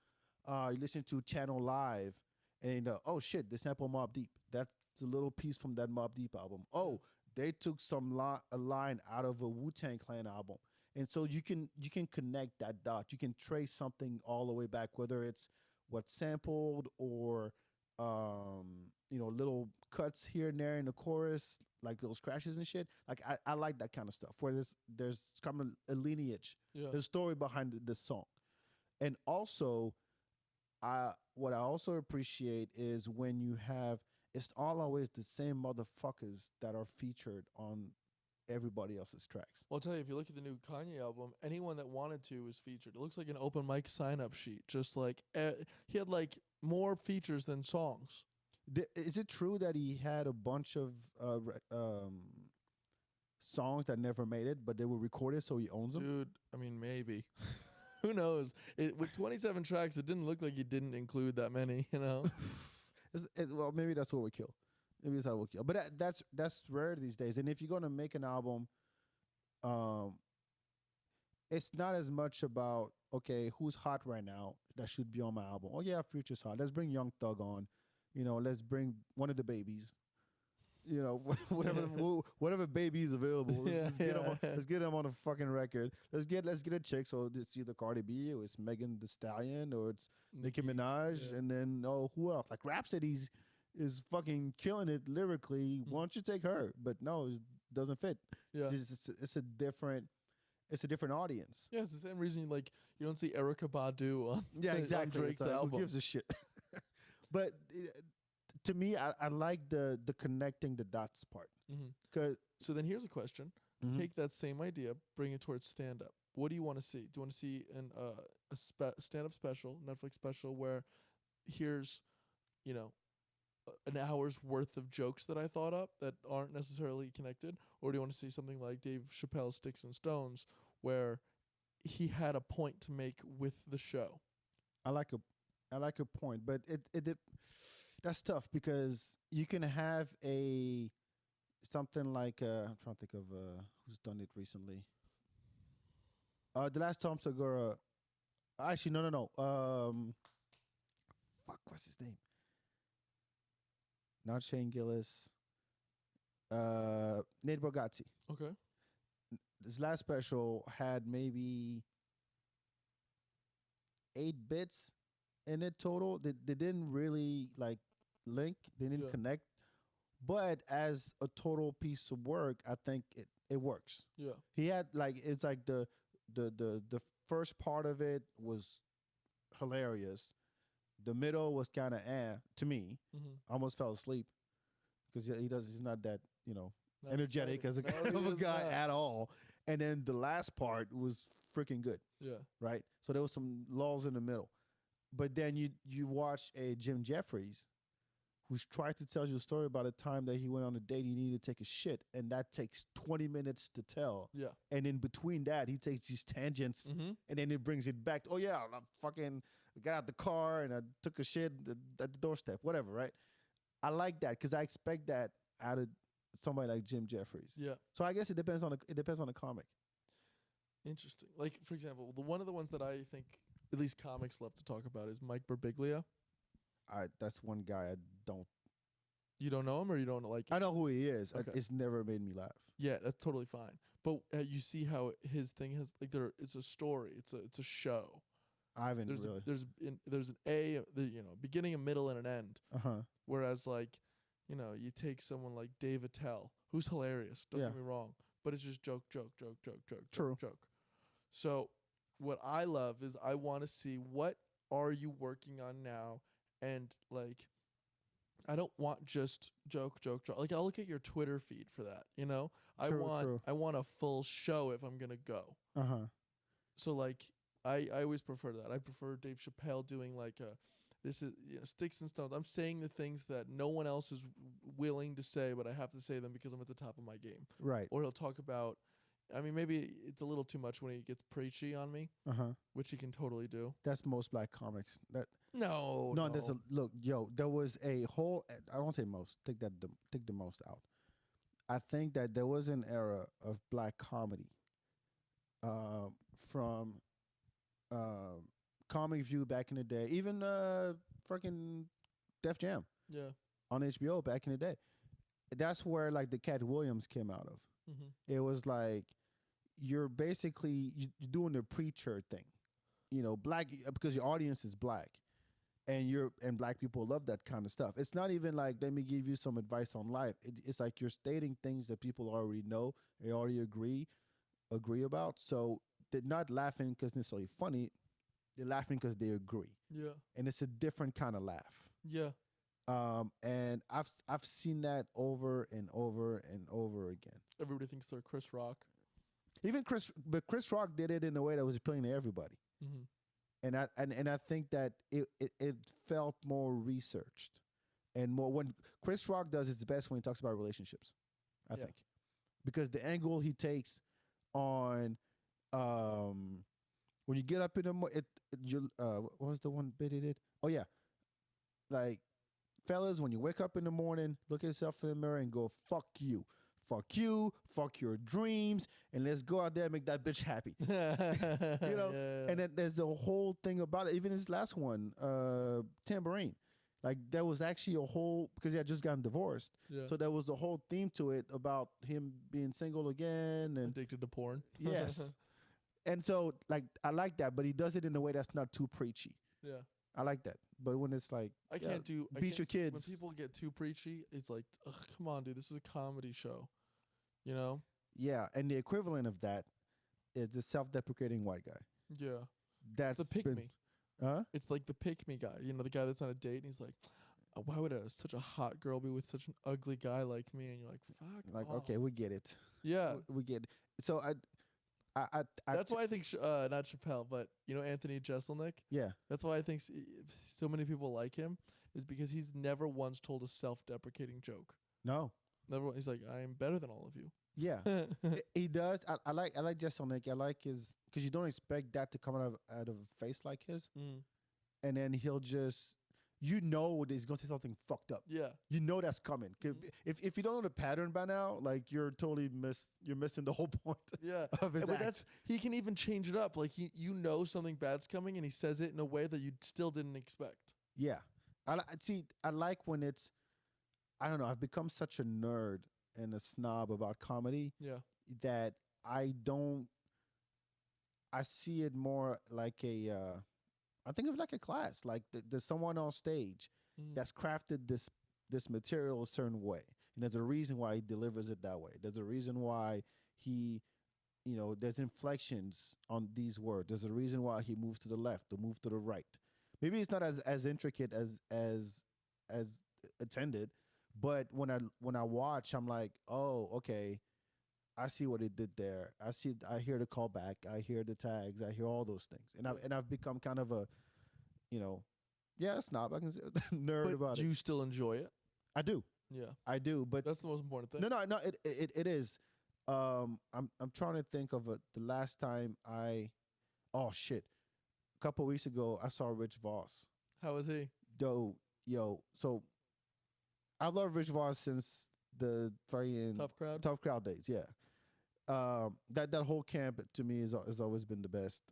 Channel Live, and oh shit, they sample Mobb Deep. That's a little piece from that Mobb Deep album. Oh, they took a line out of a Wu-Tang Clan album, and so you can connect that dot. You can trace something all the way back, whether it's what's sampled or little cuts here and there in the chorus, like little scratches and shit. Like I like that kind of stuff where there's kind of a lineage, there's a story behind this song. And also, what I also appreciate is when you have, it's all always the same motherfuckers that are featured on everybody else's tracks. Well, I'll tell you, if you look at the new Kanye album, anyone that wanted to was featured. It looks like an open mic sign-up sheet. Just like he had like more features than songs. Is it true that he had a bunch of songs that never made it, but they were recorded, so he owns them? Dude, I mean, maybe. Who knows? With 27 tracks, it didn't look like he didn't include that many, you know? Well, maybe that's what we kill. Maybe that's how we'll kill. But that's rare these days. And if you're going to make an album, it's not as much about, okay, who's hot right now that should be on my album. Oh, yeah, Future's hot. Let's bring Young Thug on. Let's bring one of the babies. Whatever baby is available. Let's get them on a fucking record. Let's get a chick. So it's either Cardi B or it's Megan Thee Stallion or it's Nicki Minaj, and then who else? Like Rhapsody is fucking killing it lyrically. Why don't you take her? But no, it doesn't fit. Yeah, it's a different audience. Yeah, it's the same reason you don't see Erykah Badu on exactly. on Drake's album. Who gives a shit? But to me, I like the connecting the dots part. Mm-hmm. Cause So then here's a question. Mhm. Take that same idea, bring it towards stand up. What do you want to see? Do you want to see a stand up special, Netflix special, where here's, you know, an hour's worth of jokes that I thought up that aren't necessarily connected? Or do you want to see something like Dave Chappelle's Sticks and Stones, where he had a point to make with the show? I like a point, but that's tough because you can have a something like I'm trying to think of who's done it recently. The last Tom Segura. Actually, no. Fuck, what's his name? Not Shane Gillis. Nate Bargatze. Okay. This last special had maybe 8 bits in it total. They didn't really like link. They didn't Yeah. connect. But as a total piece of work, I think it works. Yeah. He had like it's like the first part of it was hilarious. The middle was kind of to me. Mm-hmm. I almost fell asleep because he's not that Not energetic as a exciting. guy, No, of a he is guy not. at all. And then the last part was freaking good, Yeah. right? So there was some lulls in the middle. But then you watch a Jim Jeffries who's tries to tell you a story about a time that he went on a date, he needed to take a shit, and that takes 20 minutes to tell. Yeah. And in between that, he takes these tangents, Mm-hmm. and then it brings it back. Oh yeah, I fucking got out the car and I took a shit at the doorstep, whatever, right? I like that because I expect that out of somebody like Jim Jeffries. Yeah. So I guess it depends on the comic. Interesting. Like, for example, one of the ones that I think at least comics love to talk about is Mike Birbiglia. That's one guy I don't. You don't know him, or you don't like him? I know who he is. Okay. It's never made me laugh. Yeah, that's totally fine. But you see how his thing has like it's a story. It's a show. I haven't There's really. there's an beginning, a middle, and an end. Uh-huh. Whereas like, you take someone like Dave Attell, who's hilarious. Don't get me wrong, but it's just joke. True. Joke. So what I love is I want to see what are you working on now, and like, I don't want just joke. Like, I'll look at your Twitter feed for that. True. I want a full show if I'm gonna go. Uh-huh. So like, I always prefer that. I prefer Dave Chappelle doing like this is Sticks and Stones. I'm saying the things that no one else is willing to say, but I have to say them because I'm at the top of my game. Right. Or he'll talk about. I mean, maybe it's a little too much when he gets preachy on me, Uh-huh. which he can totally do. That's most black comics. No. There's a look, yo, there was a whole I don't say most, take the most out. I think that there was an era of black comedy from Comic View back in the day, even fucking Def Jam Yeah. on HBO back in the day. That's where like the Cat Williams came out of. Mm-hmm. It was like you're basically you're doing the preacher thing, black because your audience is black, and black people love that kind of stuff. It's not even like let me give you some advice on life. It's like you're stating things that people already know, they already agree about. So they're not laughing because necessarily funny. They're laughing because they agree. Yeah. And it's a different kind of laugh. Yeah. And I've seen that over and over and over again. Everybody thinks they're Chris Rock. Even Chris Rock did it in a way that was appealing to everybody. Mm-hmm. And I think that it felt more researched and more when Chris Rock does it's best when he talks about relationships. I think because the angle he takes on when you get up in the what was the one bit he did? Oh yeah, like fellas, when you wake up in the morning, look at yourself in the mirror and go fuck you. Fuck you, fuck your dreams, and let's go out there and make that bitch happy. Yeah. And then there's a whole thing about it. Even his last one, Tambourine. Like there was actually a whole because he had just gotten divorced. Yeah. So there was a whole theme to it about him being single again and Addicted to porn. yes. And so like I like that, but he does it in a way that's not too preachy. Yeah. I like that. But when it's like I can't do beat your kids. When people get too preachy, it's like, ugh, come on, dude, this is a comedy show. Yeah, and the equivalent of that is the self-deprecating white guy. Yeah. That's the pick me. Huh? It's like the pick me guy. The guy that's on a date and he's like, why would such a hot girl be with such an ugly guy like me? And you're like, fuck. Like, off. okay, we get it. Yeah. We get it. So That's why I think not Chappelle, but Anthony Jeselnik. yeah. That's why I think so many people like him is because he's never once told a self-deprecating joke. No. Never. He's like, I'm better than all of you. Yeah. He does. I like Jeselnik. I like his, because you don't expect that to come out of a face like his, and then he'll just, that he's gonna say something fucked up. Yeah. That's coming. If you don't know the pattern by now, like you're missing the whole point. Yeah. Of his act. He can even change it up. Like something bad's coming, and he says it in a way that you still didn't expect. Yeah. I like when it's, I don't know, I've become such a nerd and a snob about comedy. Yeah. That I see it more like I think of it like a class. Like there's someone on stage that's crafted this material a certain way. And there's a reason why he delivers it that way. There's a reason why he, there's inflections on these words. There's a reason why he moves to the left or move to the right. Maybe it's not as intricate as attended, but when I watch, I'm like, oh, okay, I see what it did there. I hear the callback. I hear the tags. I hear all those things, and I've become kind of a, snob. I can say nerd about it. Do you still enjoy it? I do. Yeah, I do. But that's the most important thing. No. It is. I'm trying to think of the last time oh shit, a couple weeks ago I saw Rich Voss. How was he? So I love Rich Voss since the Tough Crowd days. Yeah. That whole camp to me has always been the best.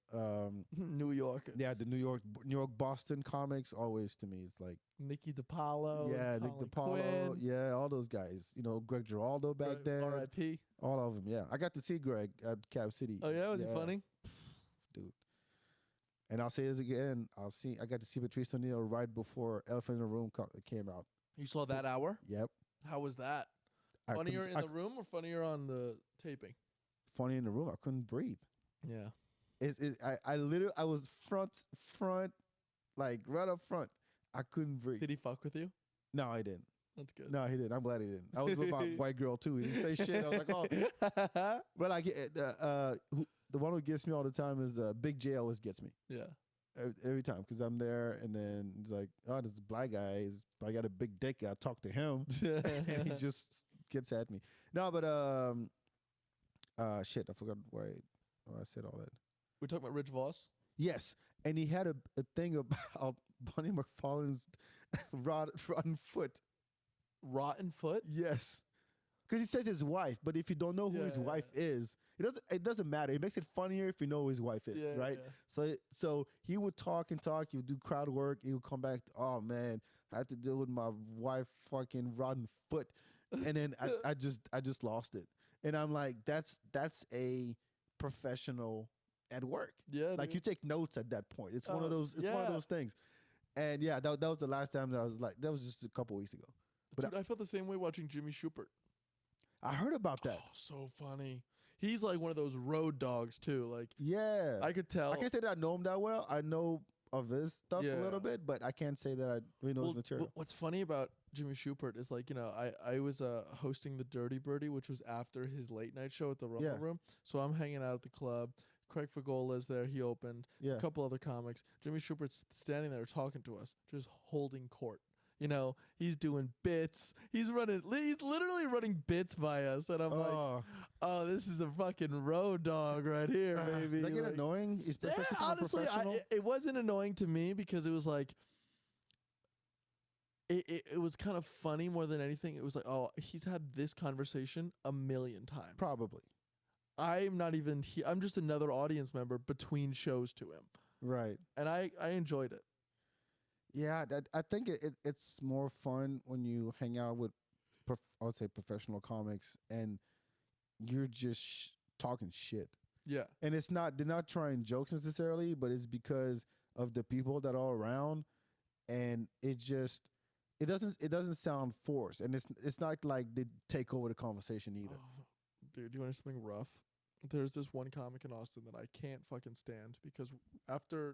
New York. Yeah, the New York, Boston comics always to me is like Nicky DiPaolo. Yeah, Nick DiPaolo. Yeah, all those guys. Greg Giraldo back then. R.I.P. All of them. Yeah, I got to see Greg at Cap City. Oh yeah, was he funny? Dude. And I'll say this again. I got to see Patrice O'Neal right before Elephant in the Room came out. You saw that hour? Yep. How was that? Funnier in the room or funnier on the taping? Funny in the room. I couldn't breathe. Yeah. I was front, like right up front. I couldn't breathe. Did he fuck with you? No, I didn't. That's good. No, he didn't. I'm glad he didn't. I was with my white girl too. He didn't say shit. I was like, oh. But like, the one who gets me all the time is Big J. Always gets me. Yeah. Every time, because I'm there, and then it's like, oh, this black guy. I got a big dick. I talk to him, and he just gets at me. No, but shit, I forgot why I said all that. We're talking about Rich Voss? Yes, and he had a thing about Bonnie McFarlane's rotten foot. Rotten foot? Yes. Because he says his wife, but if you don't know who his wife is, it doesn't matter. It makes it funnier if you know who his wife is, right? Yeah. So he would talk and talk. He would do crowd work. He would come back. Oh man, I had to deal with my wife fucking rotten foot, and then I just lost it. And I'm like, that's a professional at work. Yeah, like you take notes at that point. It's one of those. It's one of those things. And yeah, that was the last time that I was like, that was just a couple weeks ago. But dude, I felt the same way watching Jimmy Shupert. I heard about that. Oh, so funny. He's like one of those road dogs too. Like, yeah, I could tell. I can't say that I know him that well. I know of his stuff a little bit, but I can't say that I really know his material. What's funny about Jimmy Shupert is like, I was hosting the Dirty Birdie, which was after his late night show at the Rumble Room. So I'm hanging out at the club. Craig Fagola's there. He opened. Yeah. A couple other comics. Jimmy Schupert's standing there talking to us, just holding court. He's doing bits. He's literally running bits by us. And I'm like, oh, this is a fucking road dog right here, baby. Does that get annoying? Honestly, it wasn't annoying to me because it was like, it was kind of funny more than anything. It was like, oh, he's had this conversation a million times. Probably. I'm not even, I'm just another audience member between shows to him. Right. And I enjoyed it. Yeah, I think it's more fun when you hang out with, I would say, professional comics, and you're just talking shit. Yeah, and they're not trying jokes necessarily, but it's because of the people that are around, and it doesn't sound forced, and it's not like they take over the conversation either. Oh, dude, you want something rough? There's this one comic in Austin that I can't fucking stand because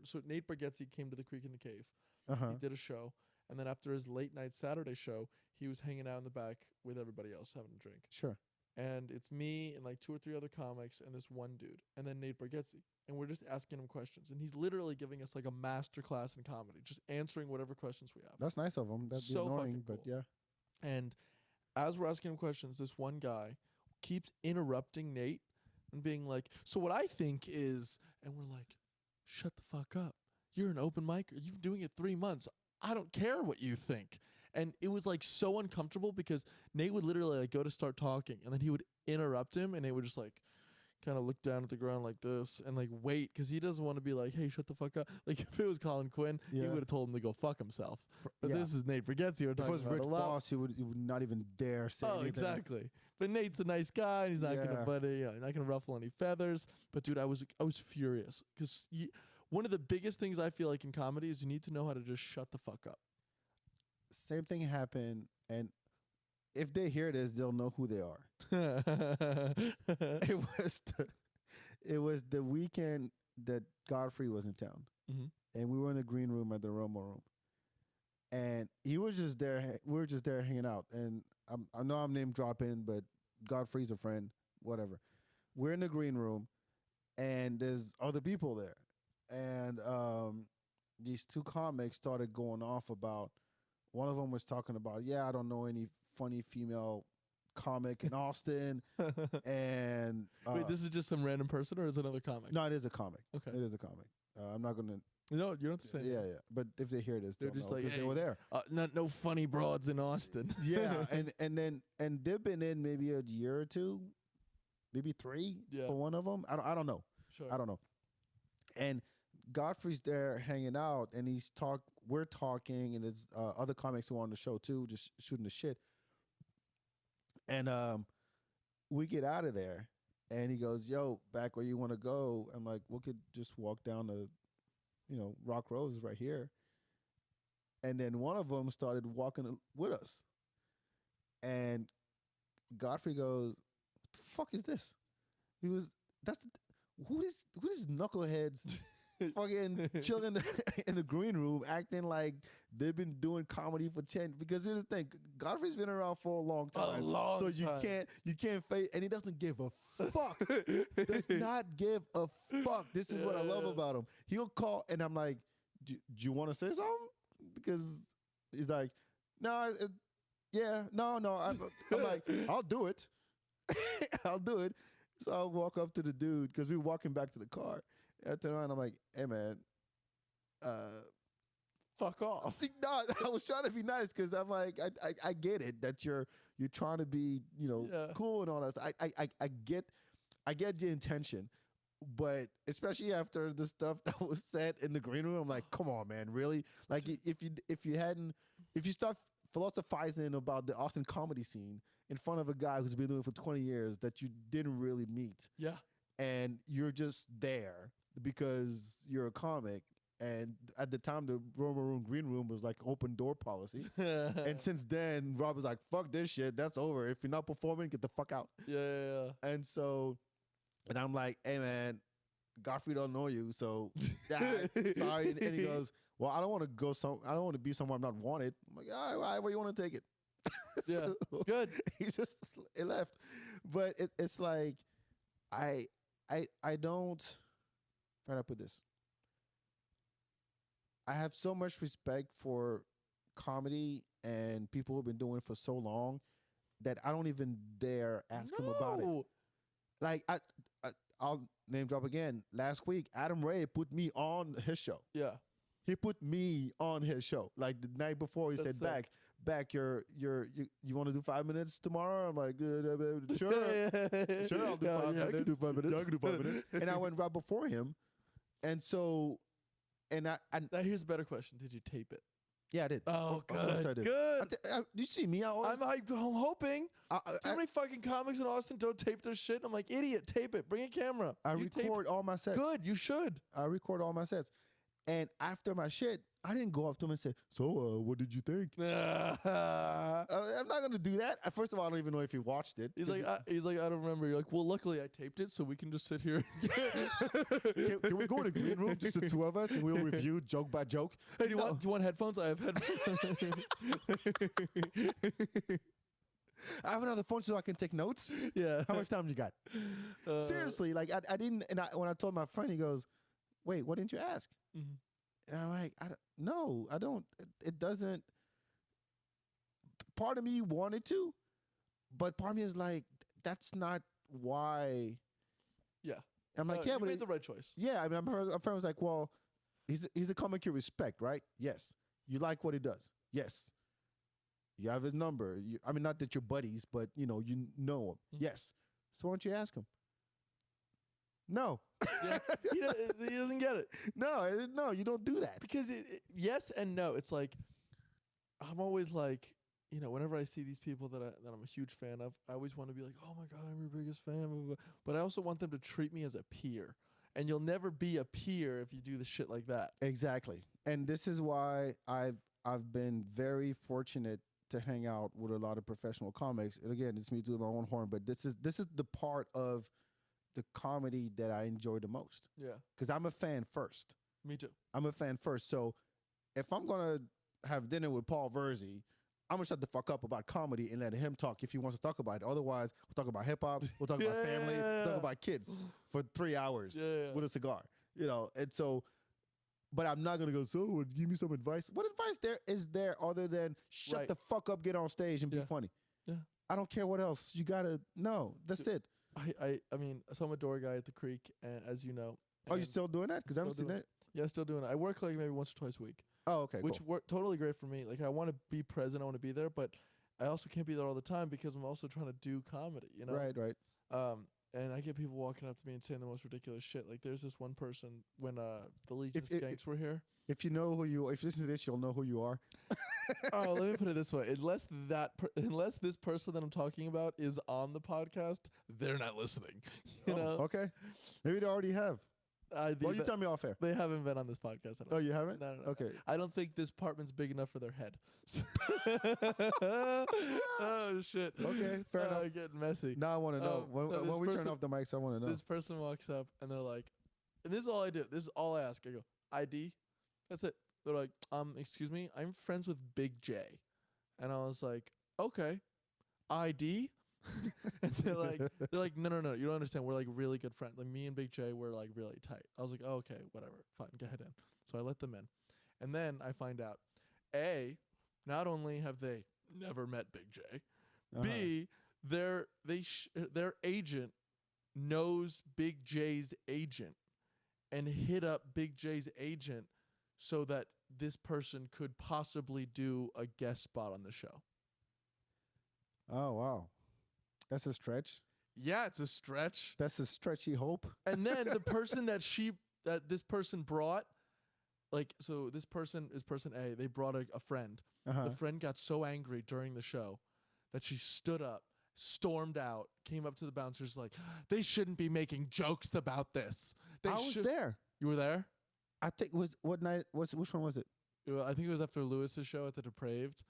so Nate Bargatze came to the Creek in the Cave. Uh-huh. He did a show, And then after his late night Saturday show, he was hanging out in the back with everybody else having a drink. Sure. And it's me and like 2 or 3 other comics and this one dude, and then Nate Bargatze. And we're just asking him questions. And he's literally giving us like a master class in comedy, just answering whatever questions we have. That's nice of him. That's So annoying, fucking but cool. yeah. And as we're asking him questions, this one guy keeps interrupting Nate and being like, so what I think is, and we're like, shut the fuck up. You're an open micer. You've been doing it 3 months. I don't care what you think. And it was like so uncomfortable because Nate would literally like go to start talking and then he would interrupt him and Nate would just like kind of look down at the ground like this and like wait because he doesn't want to be like, hey, shut the fuck up. Like if it was Colin Quinn, he would have told him to go fuck himself. But this is Nate Bargatze. We're If it talking was about Rich a lot. Foss, he would not even dare say anything. Exactly. But Nate's a nice guy and he's not not gonna ruffle any feathers. But dude, I was furious because one of the biggest things I feel like in comedy is you need to know how to just shut the fuck up. Same thing happened, and if they hear this, they'll know who they are. It was the weekend that Godfrey was in town, and we were in the green room at the Romo Room, and he was just there. We were just there hanging out, and I know I'm name dropping, but Godfrey's a friend. Whatever. We're in the green room, and there's other people there, and these 2 comics started going off about. One of them was talking about, I don't know any funny female comic in Austin. And wait, this is just some random person or is it another comic? No, it is a comic. Okay. It is a comic. I'm not going to. No, you don't have to say Yeah. But if they hear this, they're just like, hey, they were there. No funny broads in Austin. Yeah. And they've been in maybe a year or 2, maybe 3 for one of them. I don't know. Sure. I don't know. And Godfrey's there hanging out, and we're talking, and there's other comics who are on the show too, just shooting the shit. And we get out of there, and he goes, "Yo, back where you want to go?" I'm like, "We could just walk down the, Rock Rose is right here." And then one of them started walking with us, and Godfrey goes, "What the fuck is this?" Who is knuckleheads? Fucking chilling in the green room, acting like they've been doing comedy for 10. Because here's the thing, Godfrey's been around for a long time, so you can't face, and he doesn't give a fuck. Does not give a fuck. This is what I love about him. He'll call, and I'm like, "Do you want to say something?" Because he's like, "No, no." I'm like, "I'll do it. I'll do it." So I'll walk up to the dude because we're walking back to the car. I turn around, I'm like, "Hey, man, fuck off." No, I was trying to be nice because I'm like, I get it that you're trying to be, cool and all that. I get the intention, but especially after the stuff that was said in the green room, I'm like, come on, man, really? Like, if you start philosophizing about the Austin comedy scene in front of a guy who's been doing it for 20 years that you didn't really meet, and you're just there because you're a comic, and at the time the Roma Room green room was like open door policy, and since then Rob was like, "Fuck this shit, that's over. If you're not performing, get the fuck out." And so, and I'm like, "Hey, man, Godfrey don't know you, so sorry." And he goes, "Well, I don't want to be somewhere I'm not wanted." I'm like, "All right, where you want to take it?" So, good. He just left, but it's like I don't. How do I put this? I have so much respect for comedy and people who've been doing it for so long that I don't even dare ask them about it. Like I'll name drop again. Last week, Adam Ray put me on his show. Yeah, he put me on his show. Like the night before, he said, "Back, you want to do 5 minutes tomorrow?" I'm like, "Sure, sure, I'll do 5 minutes. I can do 5 minutes. Yeah, I can do 5 minutes." And I went right before him, and so, and I now here's a better question: did you tape it? Yeah, I did. Oh, of course I did. Good. You see me? I'm hoping. How many fucking comics in Austin don't tape their shit? I'm like, idiot, tape it. Bring a camera. I record all my sets. Good, you should. I record all my sets. And after my shit, I didn't go up to him and say, "So, what did you think?" I'm not gonna do that. First of all, I don't even know if he watched it. He's like, I don't remember. You're like, well, luckily I taped it, so we can just sit here. can we go to the green room, just the two of us, and we'll review joke by joke? Hey, do you want headphones? I have headphones. I have another phone so I can take notes. Yeah. How much time you got? Seriously, like I didn't. And when I told my friend, he goes, "Wait, what didn't you ask?" Mm-hmm. And I'm like, no, I don't. It doesn't. Part of me wanted to, but part of me is like, that's not why. Yeah. I'm like, yeah, you but made the right choice. Yeah, I mean, my friend was like, well, he's a comic you respect, right? Yes. You like what he does. Yes. You have his number. I mean, not that you're buddies, but you know him. Mm-hmm. Yes. So why don't you ask him? No. Yeah. He doesn't get it. No, you don't do that. Because yes and no. It's like, I'm always like, whenever I see these people that I'm a huge fan of, I always want to be like, oh my God, I'm your biggest fan. Blah, blah, blah. But I also want them to treat me as a peer. And you'll never be a peer if you do the shit like that. Exactly. And this is why I've been very fortunate to hang out with a lot of professional comics. And again, it's me doing my own horn, but this is the part of the comedy that I enjoy the most. Yeah. Because I'm a fan first. Me too. I'm a fan first. So if I'm going to have dinner with Paul Verzi, I'm going to shut the fuck up about comedy and let him talk if he wants to talk about it. Otherwise, we'll talk about hip hop, we'll talk about family, we'll talk about kids for 3 hours with a cigar. And so, but I'm not going to go, so give me some advice. What advice is there other than shut the fuck up, get on stage and be funny? Yeah. I don't care what else. You got to, no, that's it. I mean, so I'm a door guy at the Creek, and as you know. Oh, you still doing that? Because I haven't seen that. Yeah, still doing it. I work like maybe once or twice a week. Oh, okay, which work totally great for me. Like, I want to be present, I want to be there, but I also can't be there all the time because I'm also trying to do comedy, Right. And I get people walking up to me and saying the most ridiculous shit. Like, there's this one person when the Legion of Skanks were here. If you know who you, if you listen to this, you'll know who you are. Oh, let me put it this way: unless this person that I'm talking about is on the podcast, they're not listening. You know? Okay. Maybe they already have. Well, you tell me off air. They haven't been on this podcast. Oh, you haven't? No. Okay. I don't think this apartment's big enough for their head. Oh, shit. Okay, fair enough. Getting messy. Now I want to know. When we turn off the mics, I want to know. This person walks up and they're like, and this is all I do. This is all I ask. I go, ID? That's it. They're like, excuse me, I'm friends with Big J. And I was like, okay. ID? And they're like, no, you don't understand. We're like really good friends. Like me and Big J, we're like really tight. I was like, oh, okay, whatever, fine, go ahead in. So I let them in, and then I find out, A, not only have they never met Big J, B, their agent knows Big J's agent, and hit up Big J's agent so that this person could possibly do a guest spot on the show. Oh wow. That's a stretch. Yeah, it's a stretch. That's a stretchy hope. And then the person that this person brought, so this person is person A. They brought a friend. The friend got so angry during the show that she stood up, stormed out, came up to the bouncers like, they shouldn't be making jokes about this. I was there. You were there? I think what night? Which one was it? I think it was after Lewis's show at the Depraved.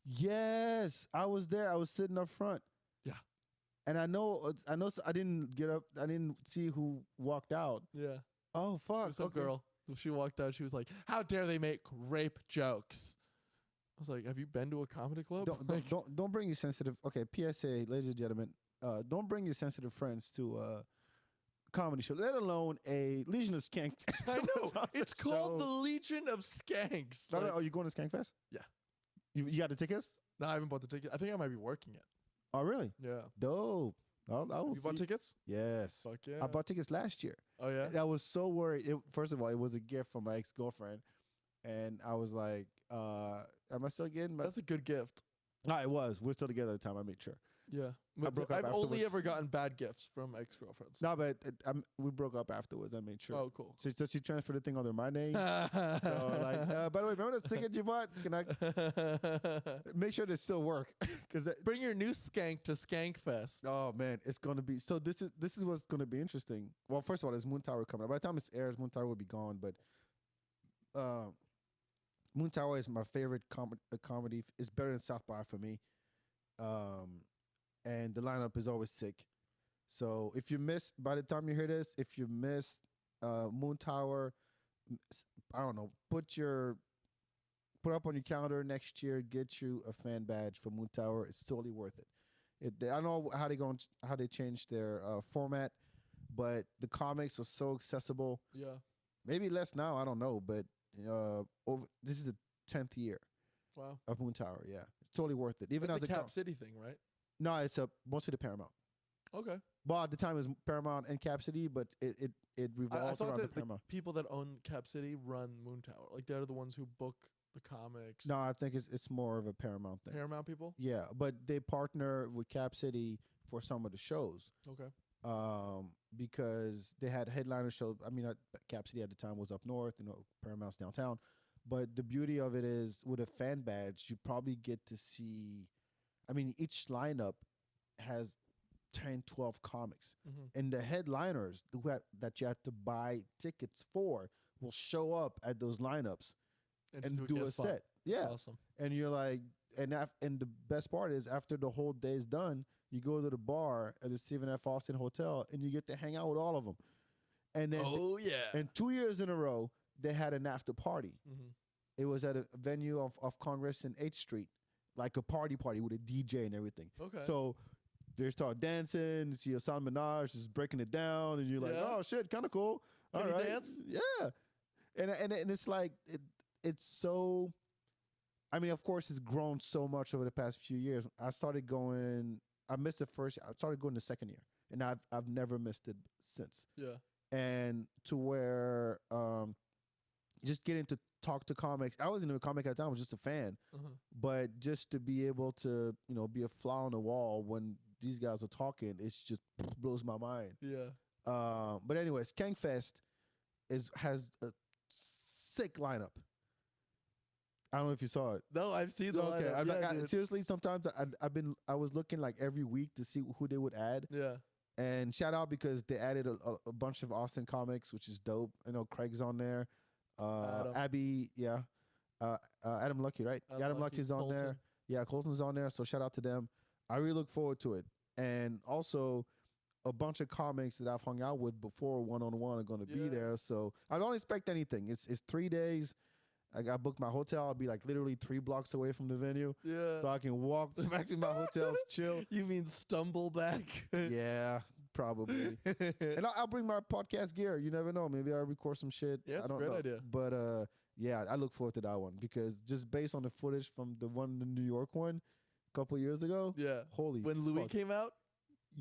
Yes, I was there. I was sitting up front. Yeah. And I know I didn't get up. I didn't see who walked out. Yeah. Oh, fuck. Some girl. She walked out. She was like, how dare they make rape jokes? I was like, have you been to a comedy club? Don't bring your sensitive. Okay, PSA, ladies and gentlemen, don't bring your sensitive friends to comedy show, let alone a Legion of Skanks. I know. It's called the Legion of Skanks. Are you going to Skankfest? Yeah. You got the tickets? No, I haven't bought the ticket. I think I might be working it. Oh, really? Yeah. Dope. You bought tickets? Yes. Fuck yeah. I bought tickets last year. Oh, yeah? And I was so worried. First of all, it was a gift from my ex-girlfriend. And I was like, am I still getting That's a good gift. No, it was. We're still together at the time. I made sure. Yeah. I've only ever gotten bad gifts from ex-girlfriends. No, but we broke up afterwards. I made sure. Oh, cool. So she transferred the thing under my name. So by the way, remember that ticket you bought? Can I make sure they still work? Bring your new skank to Skankfest. Oh man, it's gonna be. So this is what's gonna be interesting. Well, first of all, there's Moon Tower coming up. By the time it airs, Moon Tower will be gone. But uh, Moon Tower is my favorite comedy. It's better than South by for me. Um, and the lineup is always sick. So if you miss, by the time you hear this, if you miss Moon Tower, I don't know, put up on your calendar next year. Get you a fan badge for Moon Tower. It's totally worth it. I don't know how they changed their format, but the comics are so accessible. Yeah. Maybe less now. I don't know, but this is the 10th year Wow. of Moon Tower. Yeah, it's totally worth it. Even That's as the a Cap City thing, right? no, it's mostly the Paramount. Okay. Well, at the time it was Paramount and Cap City, but it I revolves thought around the that the Paramount. people that own Cap City run Moon Tower. Like they're the ones who book the comics. No, I think it's more of a Paramount thing. Paramount people? Yeah, but they partner with Cap City for some of the shows. Okay. Because they had headliner shows. I mean, Cap City at the time was up north, Paramount's downtown. But the beauty of it is, with a fan badge, you probably get to see. I mean, each lineup has 10, 12 comics, and the headliners that you have to buy tickets for will show up at those lineups and do a set. Yeah, awesome. And you're like, and the best part is, after the whole day is done, you go to the bar at the Stephen F. Austin Hotel, and you get to hang out with all of them. And then, and 2 years in a row, they had an after party. It was at a venue of Congress in 8th Street, like a party with a DJ and everything. Okay. So they start dancing. You see Hassan Minaj is breaking it down, and you're like, oh shit, kind of cool. All right, dance? Yeah. And it's like it's so. I mean, of course, it's grown so much over the past few years. I started going. I missed the first. I started going the second year, and I've never missed it since. Yeah. And to where just getting to talk to comics. I wasn't even a comic at the time. I was just a fan. But just to be able to, be a fly on the wall when these guys are talking, it just blows my mind. Yeah. But anyways, Skankfest has a sick lineup. I don't know if you saw it. No, I've seen the lineup. Seriously, sometimes I was looking like every week to see who they would add. Yeah. And shout out, because they added a bunch of Austin comics, which is dope. I know Craig's on there. Abby, yeah. Adam Lucky, right? Adam Lucky's on there. Yeah, Colton's on there. So shout out to them. I really look forward to it. And also, a bunch of comics that I've hung out with before one-on-one are going to be there. So I don't expect anything. It's 3 days. I booked my hotel. I'll be like literally 3 blocks away from the venue. Yeah. So I can walk back to my hotels, chill. You mean stumble back? Yeah, probably. And I'll bring my podcast gear. You never know. Maybe I'll record some shit. Yeah, it's a great idea. But yeah, I look forward to that one, because just based on the footage from the New York one a couple years ago. Yeah. Holy when Louis fuck. came out?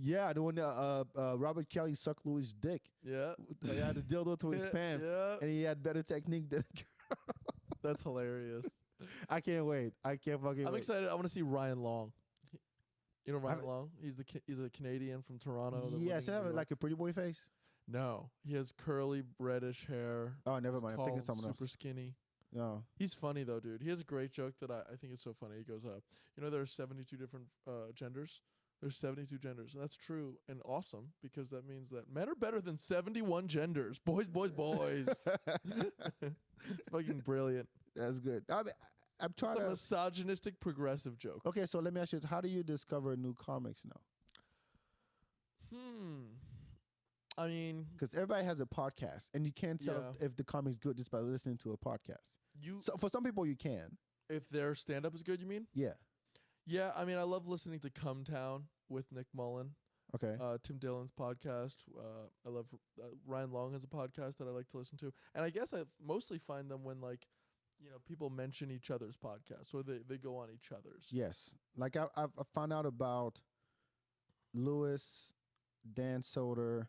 Yeah, the one Robert Kelly sucked Louis' dick. Yeah. He had a dildo through his pants. Yeah. And he had better technique than That's hilarious. I can't wait. I can't fucking wait. I'm excited. I want to see Ryan Long. You know Ryan Long? He's a Canadian from Toronto. Yeah, does he have like a pretty boy face? No. He has curly, reddish hair. Oh, never mind. I'm thinking someone else. Super skinny. No. He's funny, though, dude. He has a great joke that I think is so funny. He goes, there are 72 different genders. There's 72 genders. And that's true and awesome, because that means that men are better than 71 genders. Boys, boys, boys. Fucking brilliant. That's good. I'm trying it's a to misogynistic progressive joke. Okay, so let me ask you this. How do you discover new comics now? I mean, because everybody has a podcast, and you can't tell if the comic's good just by listening to a podcast. So for some people, you can. If their stand-up is good, you mean? Yeah. Yeah, I mean, I love listening to Come Town with Nick Mullen. Okay. Tim Dillon's podcast. I love Ryan Long has a podcast that I like to listen to. And I guess I mostly find them when, like, people mention each other's podcasts, or they go on each other's. Yes. Like, I found out about Louis, Dan Soder.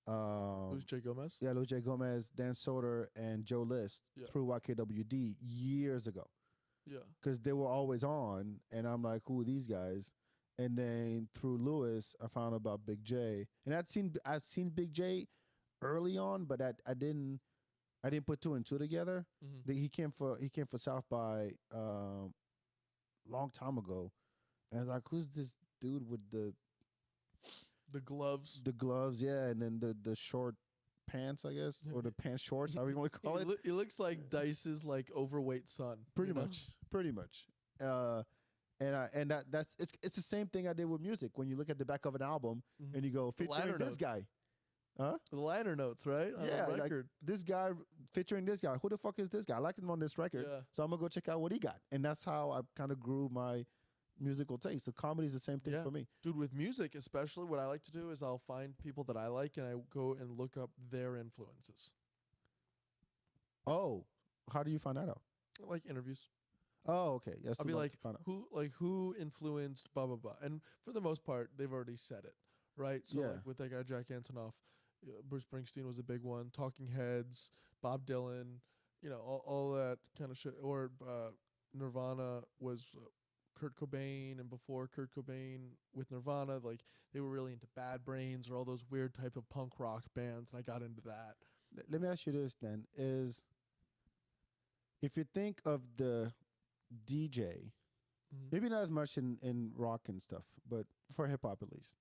Louis J. Gomez? Yeah, Louis J. Gomez, Dan Soder, and Joe List through YKWD years ago. Yeah. Because they were always on, and I'm like, who are these guys? And then through Louis, I found out about Big J. And I'd seen Big J early on, but I didn't put 2 and 2 together. Mm-hmm. He came for South by long time ago. And I was like, who's this dude with the gloves? The gloves, yeah, and then the short pants, I guess, or the pants shorts, however you want to call it. It looks like Dice's like overweight son. Pretty much. And that's the same thing I did with music. When you look at the back of an album and you go featuring this guy, the liner notes, right? On yeah, the like record. this guy featuring this guy. Who the fuck is this guy? I like him on this record, so I'm gonna go check out what he got. And that's how I kind of grew my musical taste. So comedy is the same thing for me, dude. With music, especially, what I like to do is I'll find people that I like and I go and look up their influences. Oh, how do you find that out? Like interviews. Oh, okay. Yes, I'll be like, who influenced blah blah blah, and for the most part, they've already said it, right? So like with that guy Jack Antonoff, Bruce Springsteen was a big one. Talking Heads, Bob Dylan, all that kind of shit. Or Nirvana was Kurt Cobain, and before Kurt Cobain with Nirvana, like they were really into Bad Brains or all those weird type of punk rock bands, and I got into that. Let me ask you this then: is if you think of the DJ, maybe not as much in rock and stuff, but for hip hop at least.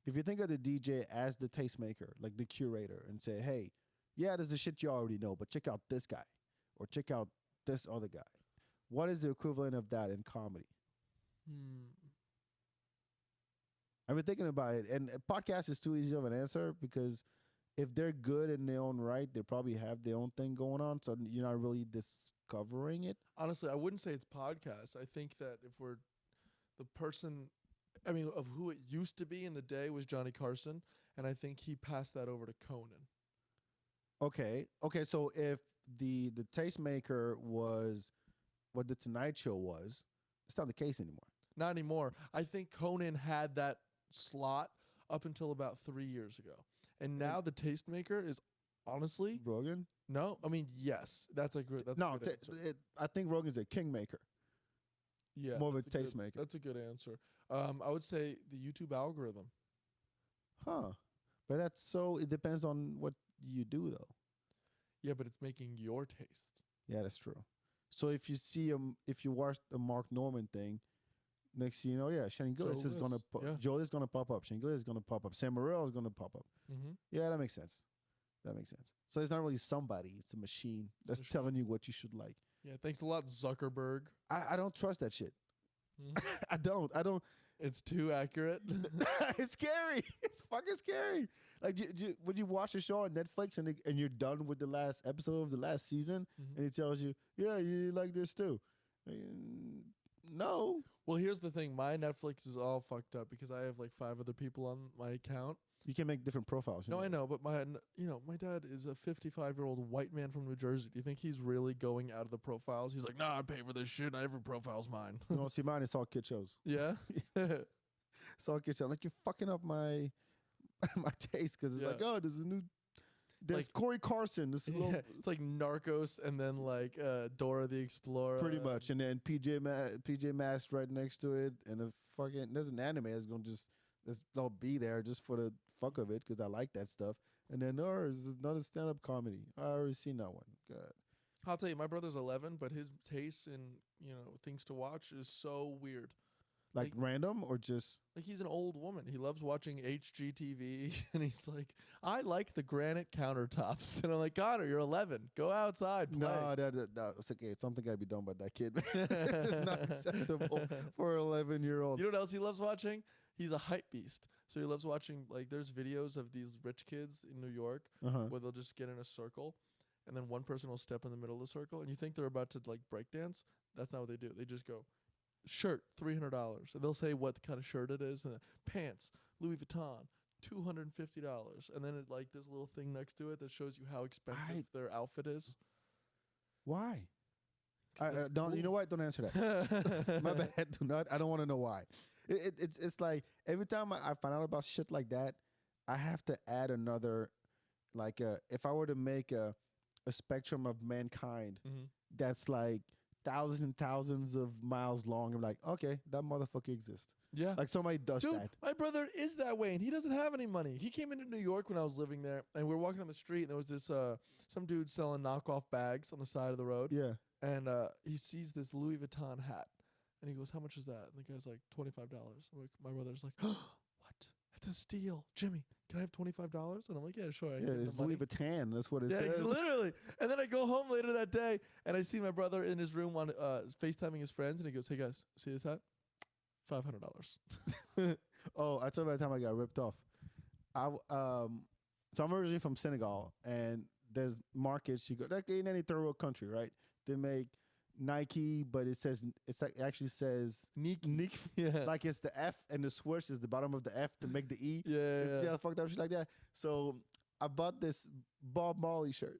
If you think of the DJ as the tastemaker, like the curator, and say, hey, yeah, there's the shit you already know, but check out this guy or check out this other guy. What is the equivalent of that in comedy? I've been thinking about it, and a podcast is too easy of an answer because if they're good in their own right, they probably have their own thing going on, so you're not really discovering it. Honestly, I wouldn't say it's podcasts. I think that if we're the person, of who it used to be in the day was Johnny Carson, and I think he passed that over to Conan. Okay, so if the tastemaker was what the Tonight Show was, it's not the case anymore. Not anymore. I think Conan had that slot up until about 3 years ago. And now the tastemaker is honestly Rogan. No, yes, that's a good. That's no, a good answer. I think Rogan's a kingmaker. Yeah, more of a tastemaker. That's a good answer. I would say the YouTube algorithm. Huh? But that's so. It depends on what you do, though. Yeah, but it's making your taste. Yeah, that's true. So if you see if you watch the Mark Norman thing, next thing you know, Shane Gillis is gonna Joel is gonna pop up. Shane Gillis is gonna pop up. Sam Morril is gonna pop up. Yeah, that makes sense. So it's not really somebody; it's a machine that's telling you what you should like. Yeah, thanks a lot, Zuckerberg. I don't trust that shit. I don't. It's too accurate. It's scary. It's fucking scary. Like when you watch a show on Netflix and you're done with the last episode of the last season, and it tells you, yeah, you like this too. No. Well, here's the thing. My Netflix is all fucked up because I have like 5 other people on my account. You can make different profiles. No, I know, but my dad is a 55-year-old white man from New Jersey. Do you think he's really going out of the profiles? He's like, nah, I pay for this shit. Every profile's mine. You don't see mine. It's all kid shows. Yeah. It's all kid shows. Like you're fucking up my taste because it's like, oh, there's a new. There's like, Corey Carson. This it's like Narcos and then like Dora the Explorer. Pretty much, and then PJ Masks right next to it, and there's an anime that's gonna they'll be there just for the fuck of it because I like that stuff. And then there's another stand-up comedy. I already seen that one. God. I'll tell you, my brother's 11, but his tastes in things to watch is so weird. Like random or just like he's an old woman. He loves watching HGTV, and he's like, I like the granite countertops. And I'm like, Connor, you're 11. Go outside. Play. No, it's okay. Something got to be done by that kid. This is not acceptable for an 11-year-old. You know what else he loves watching? He's a hype beast. So he loves watching, like, there's videos of these rich kids in New York where they'll just get in a circle, and then one person will step in the middle of the circle, and you think they're about to, like, break dance. That's not what they do. They just go, shirt, $300. And they'll say what kind of shirt it is. And pants, Louis Vuitton, $250. And then there's a little thing next to it that shows you how expensive their outfit is. Why? Don't. Cool. You know what? Don't answer that. My bad. Do not. I don't want to know why. It's like every time I find out about shit like that, I have to add another. Like if I were to make a spectrum of mankind that's like thousands and thousands of miles long, I'm like, okay, that motherfucker exists. Yeah. Like somebody does Dude, that. My brother is that way, and he doesn't have any money. He came into New York when I was living there, and we were walking on the street, and there was this some dude selling knockoff bags on the side of the road. Yeah. And he sees this Louis Vuitton hat, and he goes, how much is that? And the guy's like, $25. Like, my brother's like, what? At a steal. Jimmy, can I have $25? And I'm like, yeah, sure. I Yeah, give him it's the money. Louis Vuitton. That's what it Yeah, says. literally. And then I go home later that day, and I see my brother in his room on FaceTiming his friends, and he goes, "Hey guys, see this hat? $500." Oh, I told you about the time I got ripped off. So I'm originally from Senegal, and there's markets you go like in any third world country, right? They make Nike, but it actually says Nike, Yeah. like it's the F and the swoosh is the bottom of the F to make the E. Yeah. Fucked up shit like that. So I bought this Bob Marley shirt.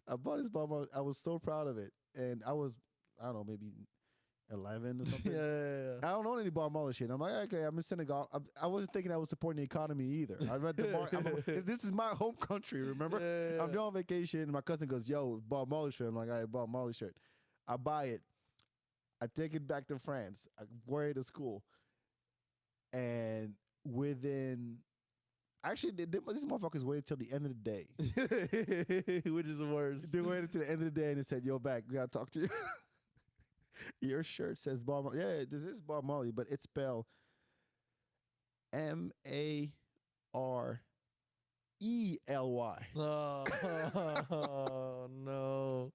I bought this Bob Marley. I was so proud of it, and I don't know, maybe 11 or something. Yeah. I don't know any Bob Marley shit. I'm like, okay, I'm in Senegal. I wasn't thinking I was supporting the economy either. I read the this is my home country, remember? Yeah. I'm on vacation, and my cousin goes, yo, Bob Marley shirt. I'm like, all right, Bob Marley shirt. I buy it. I take it back to France. I wear it to school. And actually, these motherfuckers waited till the end of the day. Which is worse. They waited till the end of the day, and they said, yo, back, we got to talk to you. Your shirt says Bob Marley. Yeah, this is Bob Marley, but it's spelled Marely. Oh, no.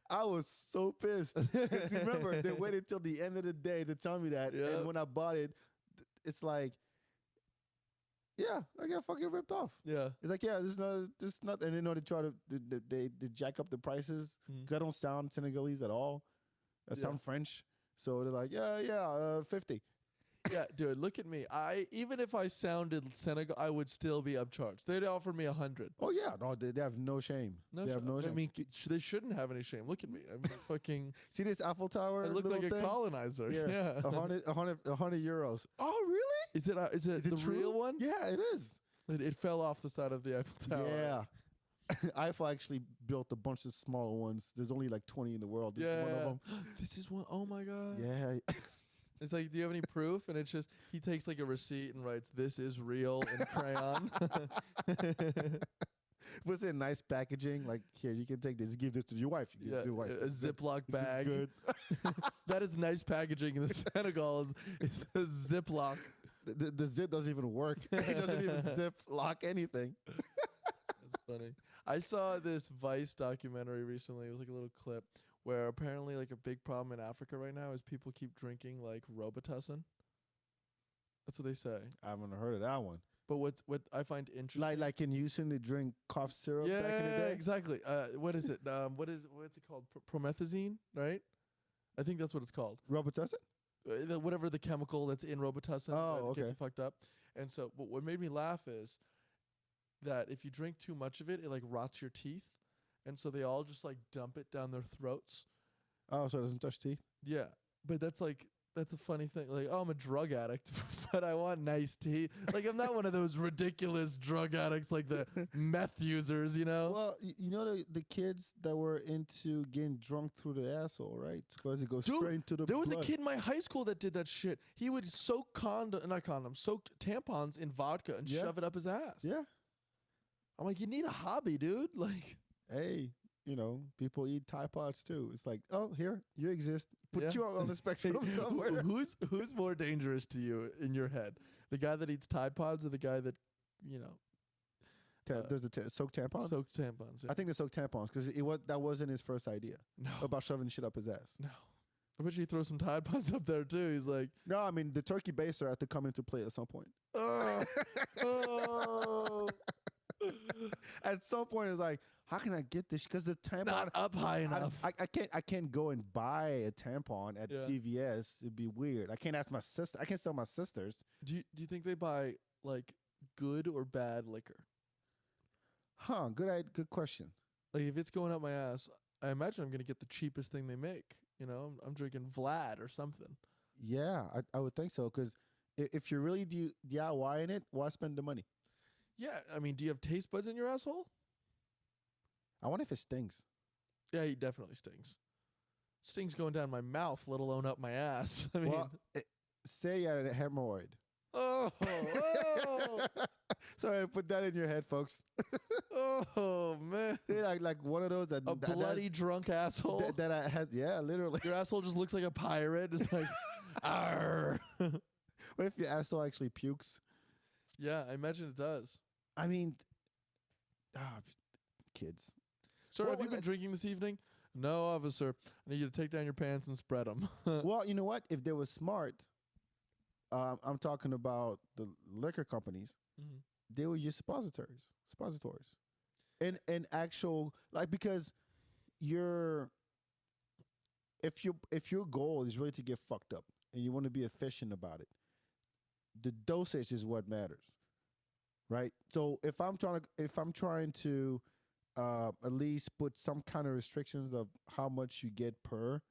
I was so pissed. 'Cause remember, they waited till the end of the day to tell me that. Yep. And when I bought it, it's like, yeah, I got fucking ripped off. Yeah. It's like, yeah, this is not, and they try to, they jack up the prices because I don't sound Senegalese at all. I sound French. So they're like, yeah, 50. Yeah, dude, look at me. Even if I sounded Senegal, I would still be upcharged. They'd offer me 100. Oh yeah, no, they have no shame. They have no shame. I mean, they shouldn't have any shame. Look at me. I'm fucking. See this Eiffel Tower? I look like a thing? colonizer. Yeah, 100 euros. Oh really? Is it the true? real one? Yeah, it is. It fell off the side of the Eiffel Tower. Yeah. Eiffel actually built a bunch of smaller ones. There's only like 20 in the world. This is one of them. This is one. Oh my god. Yeah. It's like, do you have any proof? And it's just he takes like a receipt and writes, "This is real" in crayon. Was it nice packaging? Like, here, you can take this. Give this to your wife. You give it to your wife. A Ziploc bag. Good. That is nice packaging in the Senegal. Is a Ziploc. The zip doesn't even work. It doesn't even zip lock anything. That's funny. I saw this Vice documentary recently. It was like a little clip where apparently like a big problem in Africa right now is people keep drinking like Robitussin. That's what they say. I haven't heard of that one. But what I find interesting, Like in Houston, they drink cough syrup back in the day. exactly. What is it? What's it called? Promethazine, right? I think that's what it's called. Robitussin? Whatever the chemical that's in Robitussin that gets you fucked up. And so, but what made me laugh is that if you drink too much of it, it like rots your teeth. And so they all just like dump it down their throats. Oh, so it doesn't touch teeth? Yeah. But that's a funny thing. Like, oh, I'm a drug addict, but I want nice teeth. Like, I'm not one of those ridiculous drug addicts like the meth users, you know? Well, you know the kids that were into getting drunk through the asshole, right? Because it goes straight into the There was blood. a kid in my high school that did that shit. He would soak soak tampons in vodka and shove it up his ass. Yeah. I'm like, you need a hobby, dude. Like, hey, people eat Tide Pods too. It's like, oh, here, you exist. Put you out on the spectrum somewhere. Who's more dangerous to you in your head? The guy that eats Tide Pods or the guy that, Does the soak tampons? soak tampons? Yeah. I think the soak tampons because that wasn't his first idea. No. About shoving shit up his ass. No. I bet you throw some Tide Pods up there too. He's like, no, I mean the turkey baster had to come into play at some point. oh. At some point, it's like, how can I get this? Because the tampon Not up high enough. I can't go and buy a tampon at CVS. It'd be weird. I can't ask my sister. I can't tell my sisters. Do you think they buy like good or bad liquor? Huh? Good question. Like if it's going up my ass, I imagine I'm gonna get the cheapest thing they make. I'm drinking Vlad or something. Yeah, I would think so. Because if you're really DIYing it, why spend the money? Yeah, I mean, do you have taste buds in your asshole? I wonder if it stings. Yeah, he definitely stings. Stings going down my mouth, let alone up my ass. I mean, say you had a hemorrhoid. Oh, Sorry, put that in your head, folks. Oh man, like one of those that bloody drunk asshole that I had. Yeah, literally. Your asshole just looks like a pirate. It's like, arr. What if your asshole actually pukes? Yeah, I imagine it does. I mean, ah, kids. Sir, Well, have you been drinking this evening? No, officer. I need you to take down your pants and spread them. Well, you know what? If they were smart, I'm talking about the liquor companies. Mhm. They would use suppositories, and actual because you're if your goal is really to get fucked up and you want to be efficient about it, the dosage is what matters, right? So if I'm trying to at least put some kind of restrictions of how much you get per,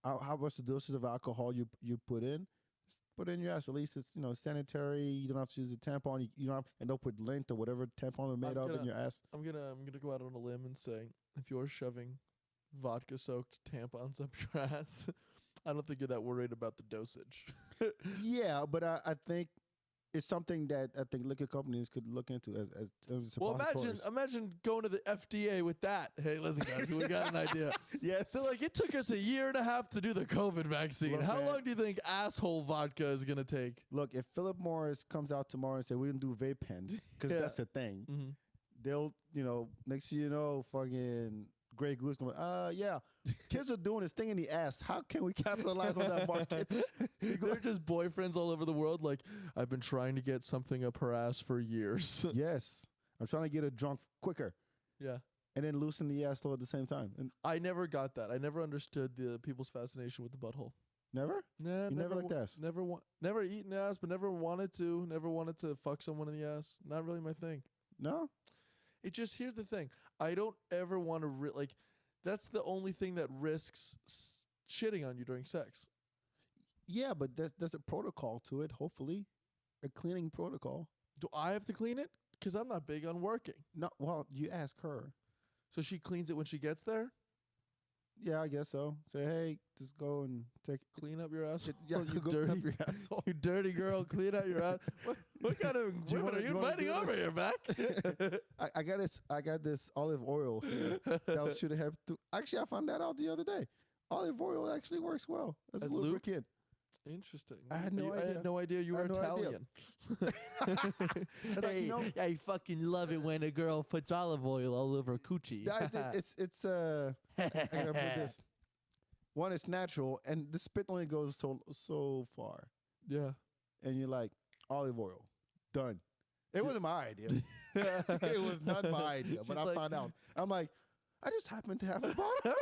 how much the dosage of alcohol you put in. Put in your ass. At least it's sanitary. You don't have to use a tampon. You don't have, and don't put lint or whatever tampon are made of in your ass. I'm gonna go out on a limb and say if you're shoving vodka soaked tampons up your ass, I don't think you're that worried about the dosage. Yeah, but I think it's something that I think liquor companies could look into as Well, suppositories. imagine going to the FDA with that. Hey, listen, guys, we got an idea. Yes. So, like, it took us 1.5 years to do the COVID vaccine. Look, How man. long do you think asshole vodka is gonna take? Look, if Philip Morris comes out tomorrow and say we don't do vape pen because Yeah. that's the thing, Mm-hmm. they'll next thing you know, fucking Grey Goose going, yeah, kids are doing this thing in the ass. How can we capitalize on that market? They're just boyfriends all over the world. Like, I've been trying to get something up her ass for years. Yes, I'm trying to get her drunk quicker Yeah. and then loosen the asshole at the same time. And I never got that. I never understood the people's fascination with the butthole. never, Nah, you never liked ass. Never eaten ass, but never wanted to. Never wanted to fuck someone in the ass. Not really my thing. No, It just, here's the thing. I don't ever want to like. That's the only thing that risks shitting on you during sex. yeah, but there's a protocol to it. Hopefully, a cleaning protocol. Do I have to clean it? Because I'm not big on working. No, well, you ask her. So she cleans it when she gets there. Yeah, I guess so. Say, hey, just go and take. Clean up your ass. Yeah, you go dirty, up your asshole. you dirty girl. Clean out your ass. What kind of Do you women wanna- are do you you wanna inviting do over this? here, Mac? I got this olive oil here that should have. Actually, I found that out the other day. Olive oil actually works well as a As lube? lubricant. Interesting. I had no I idea. had no idea you I were had no idea. Italian. It's like, I fucking love it when a girl puts olive oil all over coochie. Guys, it's I gotta put this. One, it's natural, and the spit only goes so far, Yeah. and you're like olive oil, done. It wasn't my idea. It was not my idea, but She's I like- found out. I'm like, I just happened to have a bottle.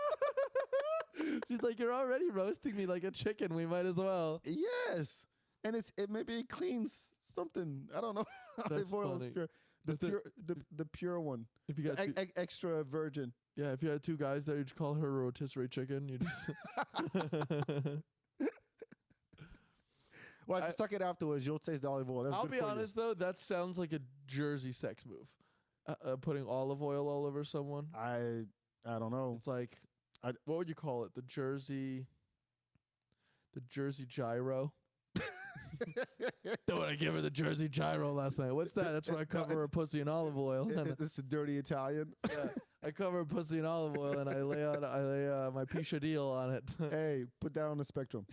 She's like, you're already roasting me like a chicken. We might as well. Yes, and it maybe it cleans something. I don't know. That's Olive oil is funny. pure. The pure one. If you got two, Extra virgin. yeah, if you had two guys there, you'd call her a rotisserie chicken. You just Well, if you suck it afterwards, you'll taste the olive oil. That's I'll good be for you. honest though, that sounds like a Jersey sex move. Putting olive oil all over someone. I don't know. It's like, what would you call it? The Jersey gyro. Don't want to give her the Jersey gyro last night. What's that? That's where I cover her pussy in olive oil. It's a dirty Italian. Yeah, I cover her pussy in olive oil and I lay my pichadillo on it. Hey, put that on the spectrum.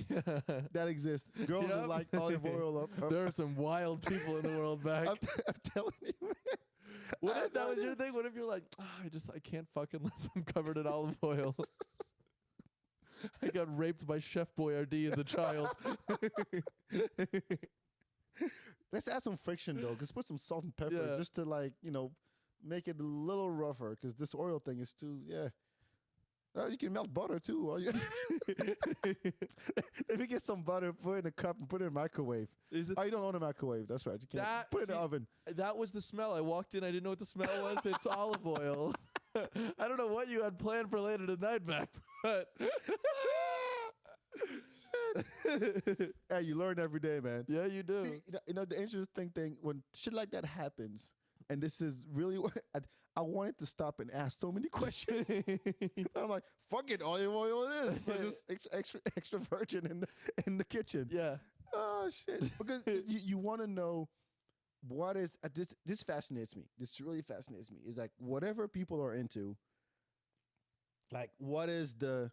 That exists. Girls Yep. that like olive oil up. There are some wild people in the world back. I'm telling you, man. What I if had that no was your idea. thing? What if you're like, I can't fuck unless I'm covered in olive oil. I got raped by Chef Boyardee as a child. Let's add some friction though. Just put some salt and pepper Yeah. just to make it a little rougher because this oil thing is too you can melt butter too. If you get some butter, put it in a cup and put it in a microwave. Is it Oh, you don't own a microwave. That's right. You can't That- put it in the see- oven. That was the smell. I walked in. I didn't know what the smell was. It's olive oil. I don't know what you had planned for later tonight, Mac, but Hey, you learn every day, man. yeah, you do. See, the interesting thing when shit like that happens, and this is really what I wanted to stop and ask so many questions. I'm like, fuck it, olive oil it is. So just extra virgin in the kitchen. Yeah. Oh shit! Because you want to know what is this fascinates me. This really fascinates me. Is like whatever people are into. Like what is the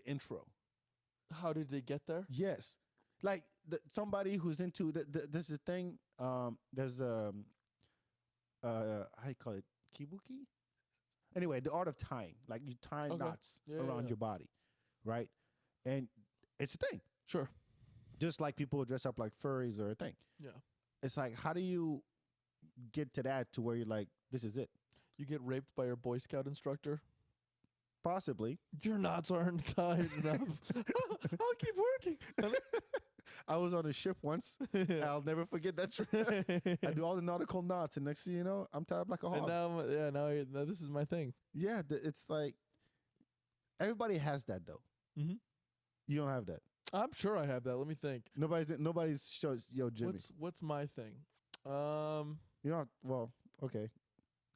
intro? How did they get there? Yes, like somebody who's into there's a thing. There's how you call it, kibuki. Anyway, the art of tying, like you tie knots around your body, right? And it's a thing. Sure. Just like people dress up like furries or a thing. Yeah. It's like, how do you get to that to where you're like, this is it? You get raped by your Boy Scout instructor. Possibly. Your knots aren't tied enough. I'll keep working. I was on a ship once. I'll never forget that trip. I do all the nautical knots, and next thing you know, I'm tied up like a hog. And now this is my thing. Yeah, it's like everybody has that though. Mm-hmm. You don't have that. I'm sure I have that. Let me think. Nobody's shows. Yo, Jimmy. What's my thing? You know. Well, okay.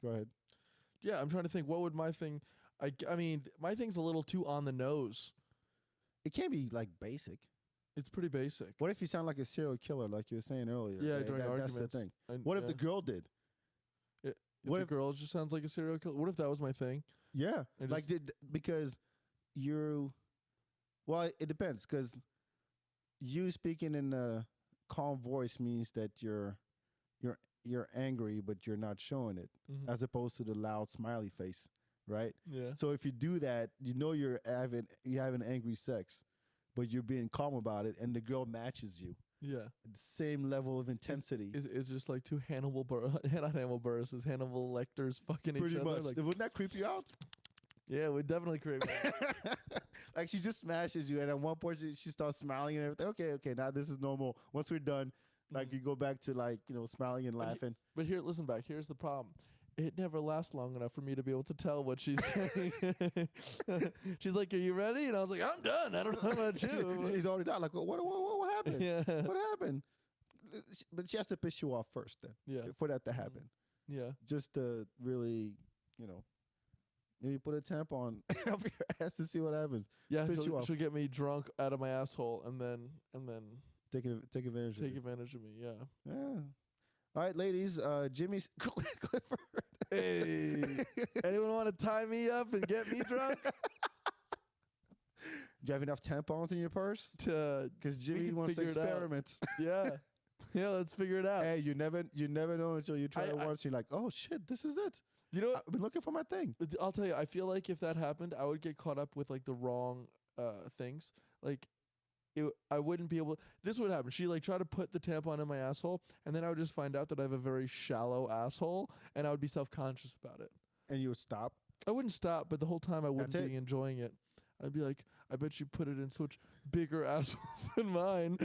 Go ahead. Yeah, I'm trying to think. What would my thing? I mean, my thing's a little too on the nose. It can't be like basic. It's pretty basic. What if you sound like a serial killer, like you were saying earlier? Yeah, during arguments. That's the thing. What if the girl did? What if the girl just sounds like a serial killer? What if that was my thing? Yeah, because you're. Well, it depends, because you speaking in a calm voice means that you're angry, but you're not showing it, as opposed to the loud smiley face, right? Yeah. So if you do that, you know you're having angry sex, but you're being calm about it, and the girl matches you. Yeah. The same level of intensity. It's just like two Hannibal Lecters fucking Pretty each other. much. Like, wouldn't that creep you out? Yeah, it would definitely creep me out. Like she just smashes you, and at one point she starts smiling and everything. Okay, now this is normal. Once we're done, like you go back to smiling and laughing. But here, listen back. Here's the problem. It never lasts long enough for me to be able to tell what she's saying. She's like, "Are you ready?" And I was like, "I'm done. I don't know about you." She's already done. Like, what happened? Yeah. What happened? But she has to piss you off first, then. Yeah. For that to happen. Yeah. Just to really, maybe put a tampon up your ass to see what happens. Yeah. Piss you off. She'll get me drunk out of my asshole, and then take advantage. Take advantage of me. Yeah. Yeah. All right, ladies. Jimmy Clifford. Hey, anyone want to tie me up and get me drunk? Do you have enough tampons in your purse? Because Jimmy wants to experiment. Yeah. Yeah, let's figure it out. Hey, you never know until you try it once. You're like, oh shit, this is it. You know what? I've been looking for my thing. I'll tell you, I feel like if that happened, I would get caught up with like the wrong things. Like I wouldn't be able. This would happen. She try to put the tampon in my asshole, and then I would just find out that I have a very shallow asshole, and I would be self-conscious about it. And you would stop. I wouldn't stop, but the whole time I wouldn't be enjoying it. I'd be like, I bet you put it in such bigger assholes than mine.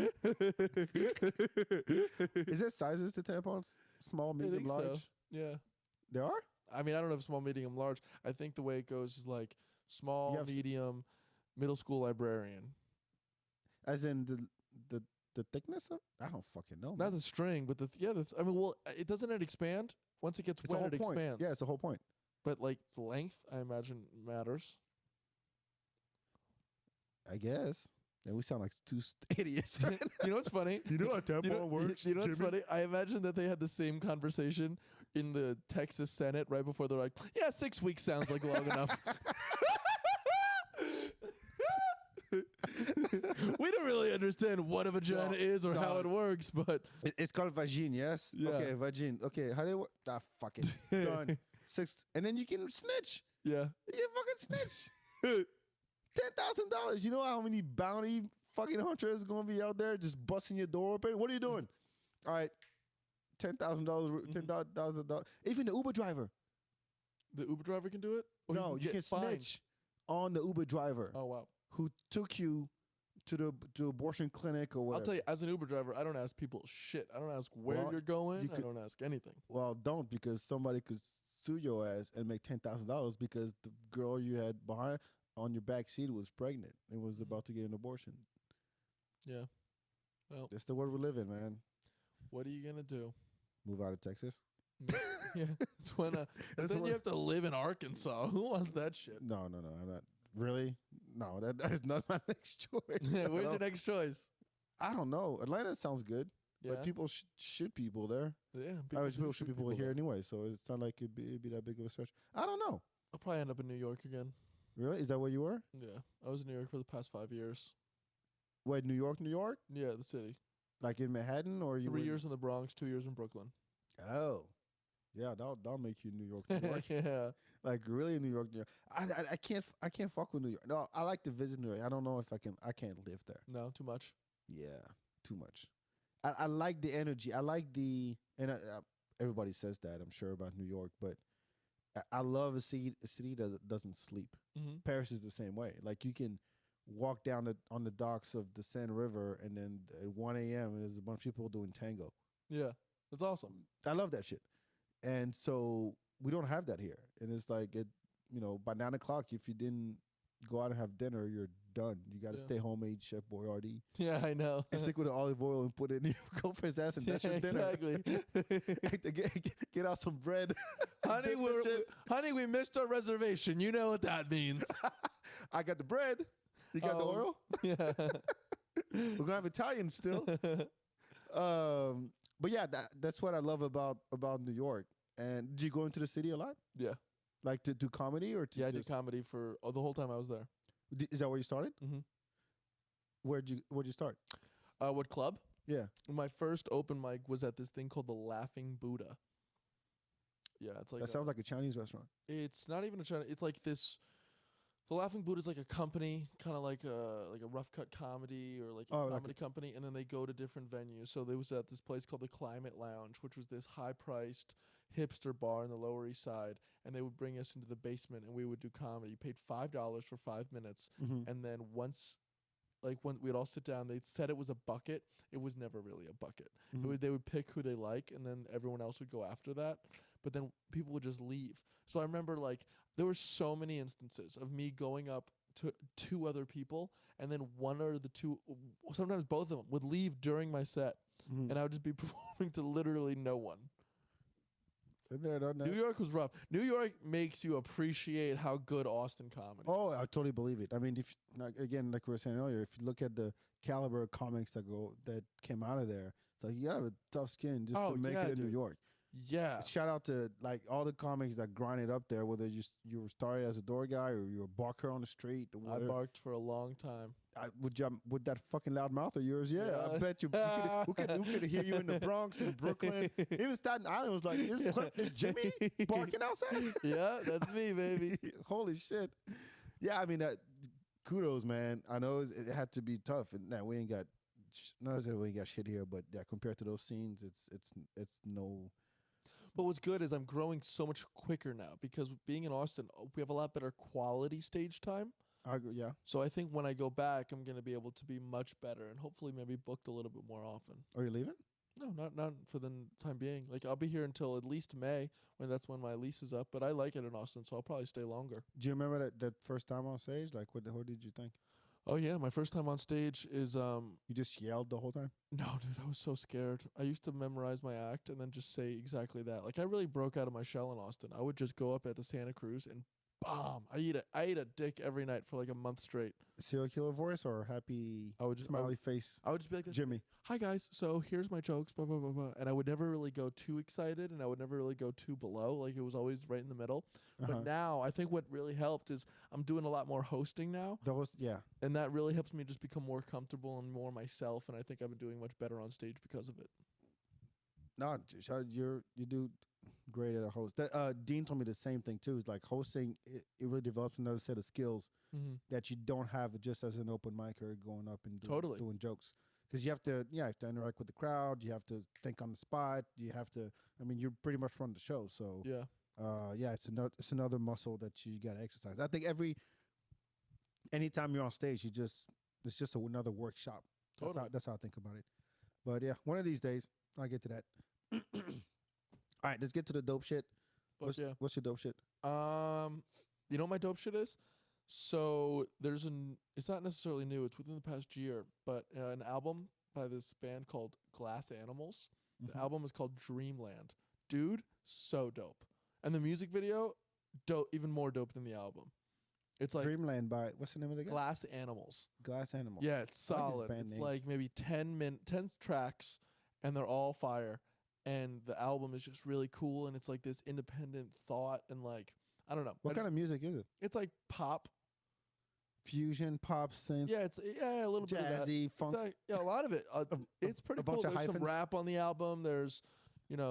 Is there sizes to tampons? Small, medium, large? So. Yeah. There are? I mean, I don't know if small, medium, large. I think the way it goes is like small, medium, middle school librarian. As in the thickness of? I don't fucking know. Not the string, but I mean, well, it doesn't expand once it gets wet. It expands. Yeah, it's the whole point. But like the length, I imagine matters. I guess. And we sound like two idiots. You know what's funny? You know how tampon works? You know what's funny? I imagine that they had the same conversation in the Texas Senate right before they're like, yeah, 6 weeks sounds like long enough. We don't really understand what a vagina is or how it works, but it's called vagine, yes? Yeah. Okay, vagine. Okay, how do you work? Fuck it. Done. 6, and then you can snitch. Yeah. You can fucking snitch. $10,000. You know how many bounty fucking hunters going to be out there just busting your door open? What are you doing? All right. $10,000. $10,000. Even the Uber driver. The Uber driver can do it? Or no, you can snitch on the Uber driver. Oh, wow. Who took you to the abortion clinic or whatever. I'll tell you, as an Uber driver, I don't ask people shit. I don't ask where you're going. I don't ask anything. Well, don't, because somebody could sue your ass and make $10,000 because the girl you had behind on your back seat was pregnant and was about to get an abortion. Yeah. Well, that's the world we live in, man. What are you gonna do? Move out of Texas? Yeah. It's when then you have to live in Arkansas. Who wants that shit? No, I'm not. Really? No, that is not my next choice. Where's your next choice? I don't know. Atlanta sounds good. Yeah. But people shoot people there. Yeah. People shoot people here anyway, so it's not like it'd be that big of a stretch. I don't know. I'll probably end up in New York again. Really? Is that where you were? Yeah. I was in New York for the past 5 years. What, New York, New York? Yeah, the city. Like in Manhattan, or you? 3 years in the Bronx, 2 years in Brooklyn. Oh, yeah, that'll make you New York, New York. Yeah. Like really New York, New York. I can't fuck with New York. No, I like to visit New York. I don't know if I can't live there. No, too much. Yeah, too much. I like the energy. I like everybody says that, I'm sure, about New York, but I love a city that doesn't sleep. Mm-hmm. Paris is the same way. Like you can walk down on the docks of the Seine River, and then at 1 a.m. there's a bunch of people doing tango. Yeah, that's awesome. I love that shit. And so we don't have that here. And it's like, by 9 o'clock, if you didn't go out and have dinner, you're done. You got to stay home and eat Chef Boyardee. Yeah, I know. And stick with the olive oil and put it in your girlfriend's ass, and that's your dinner. Exactly. Get out some bread. Honey, we missed our reservation. You know what that means. I got the bread. You got the oil? Yeah. We're going to have Italian still. But yeah, that's what I love about New York. And did you go into the city a lot? Yeah. Like to do comedy or to I did comedy for the whole time I was there. Is that where you started? Mm-hmm. Where'd you start? What club? Yeah. My first open mic was at this thing called the Laughing Buddha. Yeah, it's like that sounds like a Chinese restaurant. It's not even a Chinese. It's like this. The Laughing Buddha is like a company, kind of like a rough cut comedy or like a comedy company, and then they go to different venues. So they was at this place called the Climate Lounge, which was this high priced hipster bar in the Lower East Side, and they would bring us into the basement and we would do comedy. You paid $5 for 5 minutes, and then once we'd all sit down, they said it was a bucket. It was never really a bucket. They would pick who they like, and then everyone else would go after that. But then people would just leave. So I remember there were so many instances of me going up to 2 other people, and then one or the two, sometimes both of them, would leave during my set, and I would just be performing to literally no one. New York was rough. New York makes you appreciate how good Austin comedy is. Oh, I totally believe it. I mean, like we were saying earlier, if you look at the caliber of comics that came out of there, it's like you gotta have a tough skin just to make it in New York. Yeah. Shout out to all the comics that grinded up there, whether you were started as a door guy or you were a barker on the street. Or I barked for a long time. With that fucking loud mouth of yours, yeah. I bet you we could hear you in the Bronx and Brooklyn. Even Staten Island was like, is Jimmy barking outside? Yeah, that's me, baby. Holy shit. Yeah, I mean, kudos, man. I know it had to be tough, and now we ain't got shit here, but yeah, compared to those scenes, it's no. But what's good is I'm growing so much quicker now because being in Austin, we have a lot better quality stage time. I agree, yeah. So I think when I go back, I'm going to be able to be much better and hopefully maybe booked a little bit more often. Are you leaving? No, not for the time being. I'll be here until at least May, that's when my lease is up. But I like it in Austin, so I'll probably stay longer. Do you remember that first time on stage? What did you think? Oh, yeah. My first time on stage is... You just yelled the whole time? No, dude. I was so scared. I used to memorize my act and then just say exactly that. I really broke out of my shell in Austin. I would just go up at the Santa Cruz and bomb. I eat a dick every night for a month straight. Serial killer voice or happy smiley face? I would just be like this, Jimmy. Hi, guys. So here's my jokes, blah, blah, blah, blah. And I would never really go too excited and I would never really go too below. It was always right in the middle. But now I think what really helped is I'm doing a lot more hosting now. And that really helps me just become more comfortable and more myself. And I think I've been doing much better on stage because of it. No, you do great at a host. Dean told me the same thing too. It's hosting, it really develops another set of skills that you don't have just as an open micer going up and doing jokes. Because you have to interact with the crowd. You have to think on the spot. You you pretty much run the show. So it's another muscle that you got to exercise. I think anytime you're on stage, it's just another workshop. That's how I think about it. But yeah, one of these days I'll get to that. All right, let's get to the dope shit. What's your dope shit? You know what my dope shit is? So it's not necessarily new. It's within the past year, but an album by this band called Glass Animals. The album is called Dreamland. Dude, so dope. And the music video, dope, even more dope than the album. It's Dreamland by, what's the name of it again? Glass Animals. Glass Animals. Yeah, it's solid. It's maybe 10 tracks, and they're all fire. And the album is just really cool, and it's this independent thought, and I don't know. What kind of music is it? It's pop. fusion, pop, synth, Yeah, it's a little bit of that. jazzy, funk. Yeah, a lot of it. It's pretty a bunch cool. of There's some hyphens. rap on the album. There's,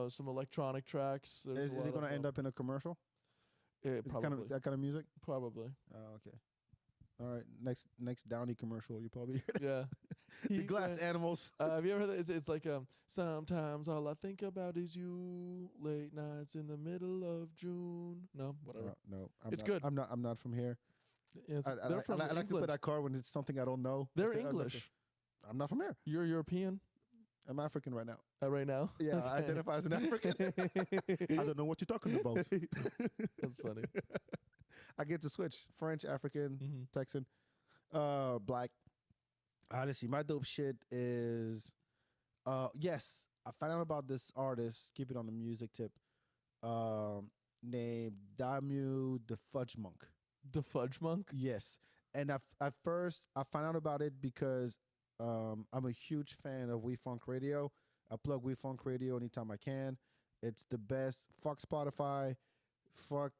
some electronic tracks. There's Is it going to end up in a commercial? Is it kind probably. of that kind of music? Probably. Oh, okay. All right. Next Downey commercial, you probably hear that. Yeah. The glass animals. Have you ever heard that? It's like sometimes all I think about is you. Late nights in the middle of June. No, whatever. No, It's good. I'm not from here. Yeah, I from like to England. play that card when it's something I don't know. They're I say, English. I'm not from here. You're European I'm African right now. right now. Yeah, I identify as an African. I don't know what you're talking about. That's funny. I get to switch French, African, Mm-hmm. Texan, black. Honestly, my dope shit is, yes, I found out about this artist. Keep it on the music tip. Named Damu the Fudge Monk. The Fudge Monk. Yes, and at first I found out about it because I'm a huge fan of We Funk Radio. I plug We Funk Radio anytime I can. It's the best. Fuck Spotify. Fuck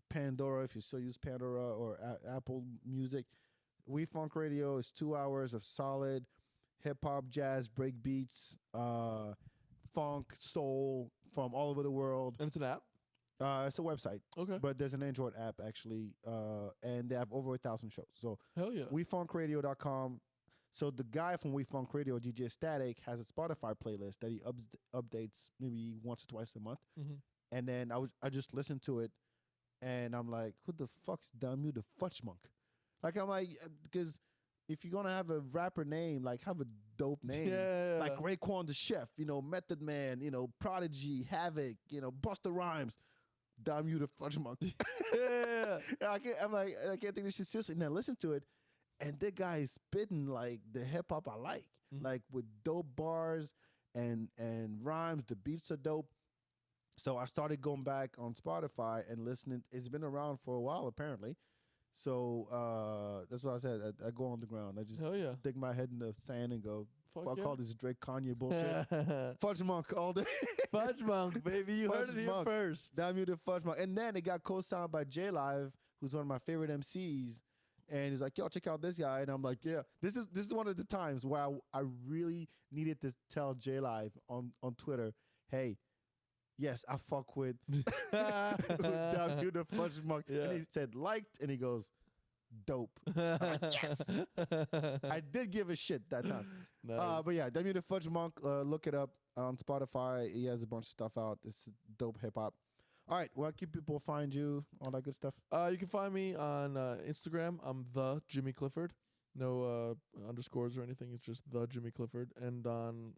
Pandora if you still use Pandora or Apple Music. We Funk Radio is 2 hours of solid hip hop, jazz, break beats, funk, soul from all over the world. And it's an app. It's a website, Okay. but there's an Android app actually, and they have over 1,000 shows. So Hell yeah. WeFunkRadio.com. So the guy from We Funk Radio, DJ Static, has a Spotify playlist that he updates maybe once or twice a month. Mm-hmm. And then I just listened to it, and I'm like, who the fuck's Damu the Fudge Monk? Like, I'm like, because if you're gonna have a rapper name, like have a dope name. Yeah. Like Raekwon the Chef, Method Man, Prodigy, Havoc, Busta Rhymes, Damu the Fudge Monk. Yeah. I can't take this shit seriously. And then listen to it, and that guy is spitting like the hip hop I like, like with dope bars and rhymes. The beats are dope. So I started going back on Spotify and listening. It's been around for a while apparently. So that's what I said. I go on the ground. I just Hell yeah. dig my head in the sand and go, fuck yeah. all this Drake Kanye bullshit. Fudge Monk all day. Fudge Monk, baby. You Fudge heard it here Monk. first. Damn you the Fudge Monk. And then it got co-signed by J Live, who's one of my favorite MCs. And he's like, yo, check out this guy. And I'm like, yeah, this is one of the times where I really needed to tell J Live on Twitter, hey, yes, I fuck with Damn you the Fudge Monk. Yeah. And he said liked, and he goes, dope. I'm like, yes. I did give a shit that time. Nice. But yeah, Damn you the Fudge Monk. Look it up on Spotify. He has a bunch of stuff out. It's dope hip hop. All right, where can people find you? All that good stuff. You can find me on Instagram. I'm the Jimmy Clifford. No underscores or anything. It's just the Jimmy Clifford. And on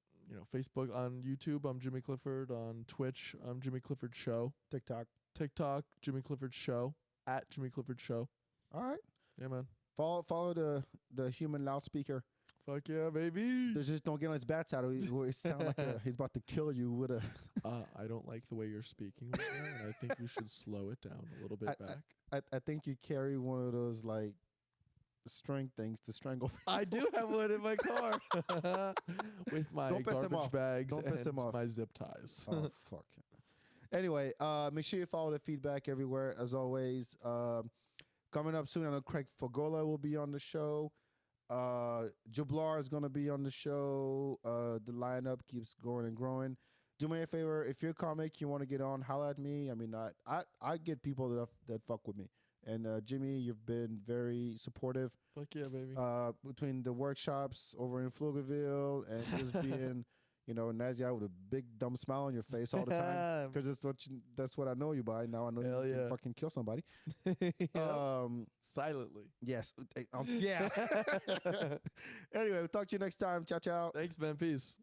Facebook, on YouTube, I'm Jimmy Clifford. On Twitch, I'm Jimmy Clifford Show. TikTok, Jimmy Clifford Show at Jimmy Clifford Show. All right. Yeah, man. Follow the human loudspeaker. Fuck yeah, baby. Just don't get on his bad side. It sounds like he's about to kill you with a. I don't like the way you're speaking right now, and I think we should slow it down a little bit back. I think you carry one of those like string things to strangle people. I do have one in my car with my Don't piss him garbage off. bags Don't piss him and off. my zip ties. Oh fuck. Anyway, make sure you follow the FeedBak everywhere as always. Coming up soon, I know Craig Fogola will be on the show. Jablar is going to be on the show. The lineup keeps growing and growing. Do me a favor, if you're a comic, you want to get on, holla at me. I mean, I get people that fuck with me. And Jimmy, you've been very supportive. Fuck yeah, baby. Between the workshops over in Pflugerville and just being, a nice guy with a big dumb smile on your face all the time. Because that's what I know you by. Now I know Hell you yeah. can fucking kill somebody. Silently. Yes. Yeah. Anyway, we'll talk to you next time. Ciao, ciao. Thanks, man. Peace.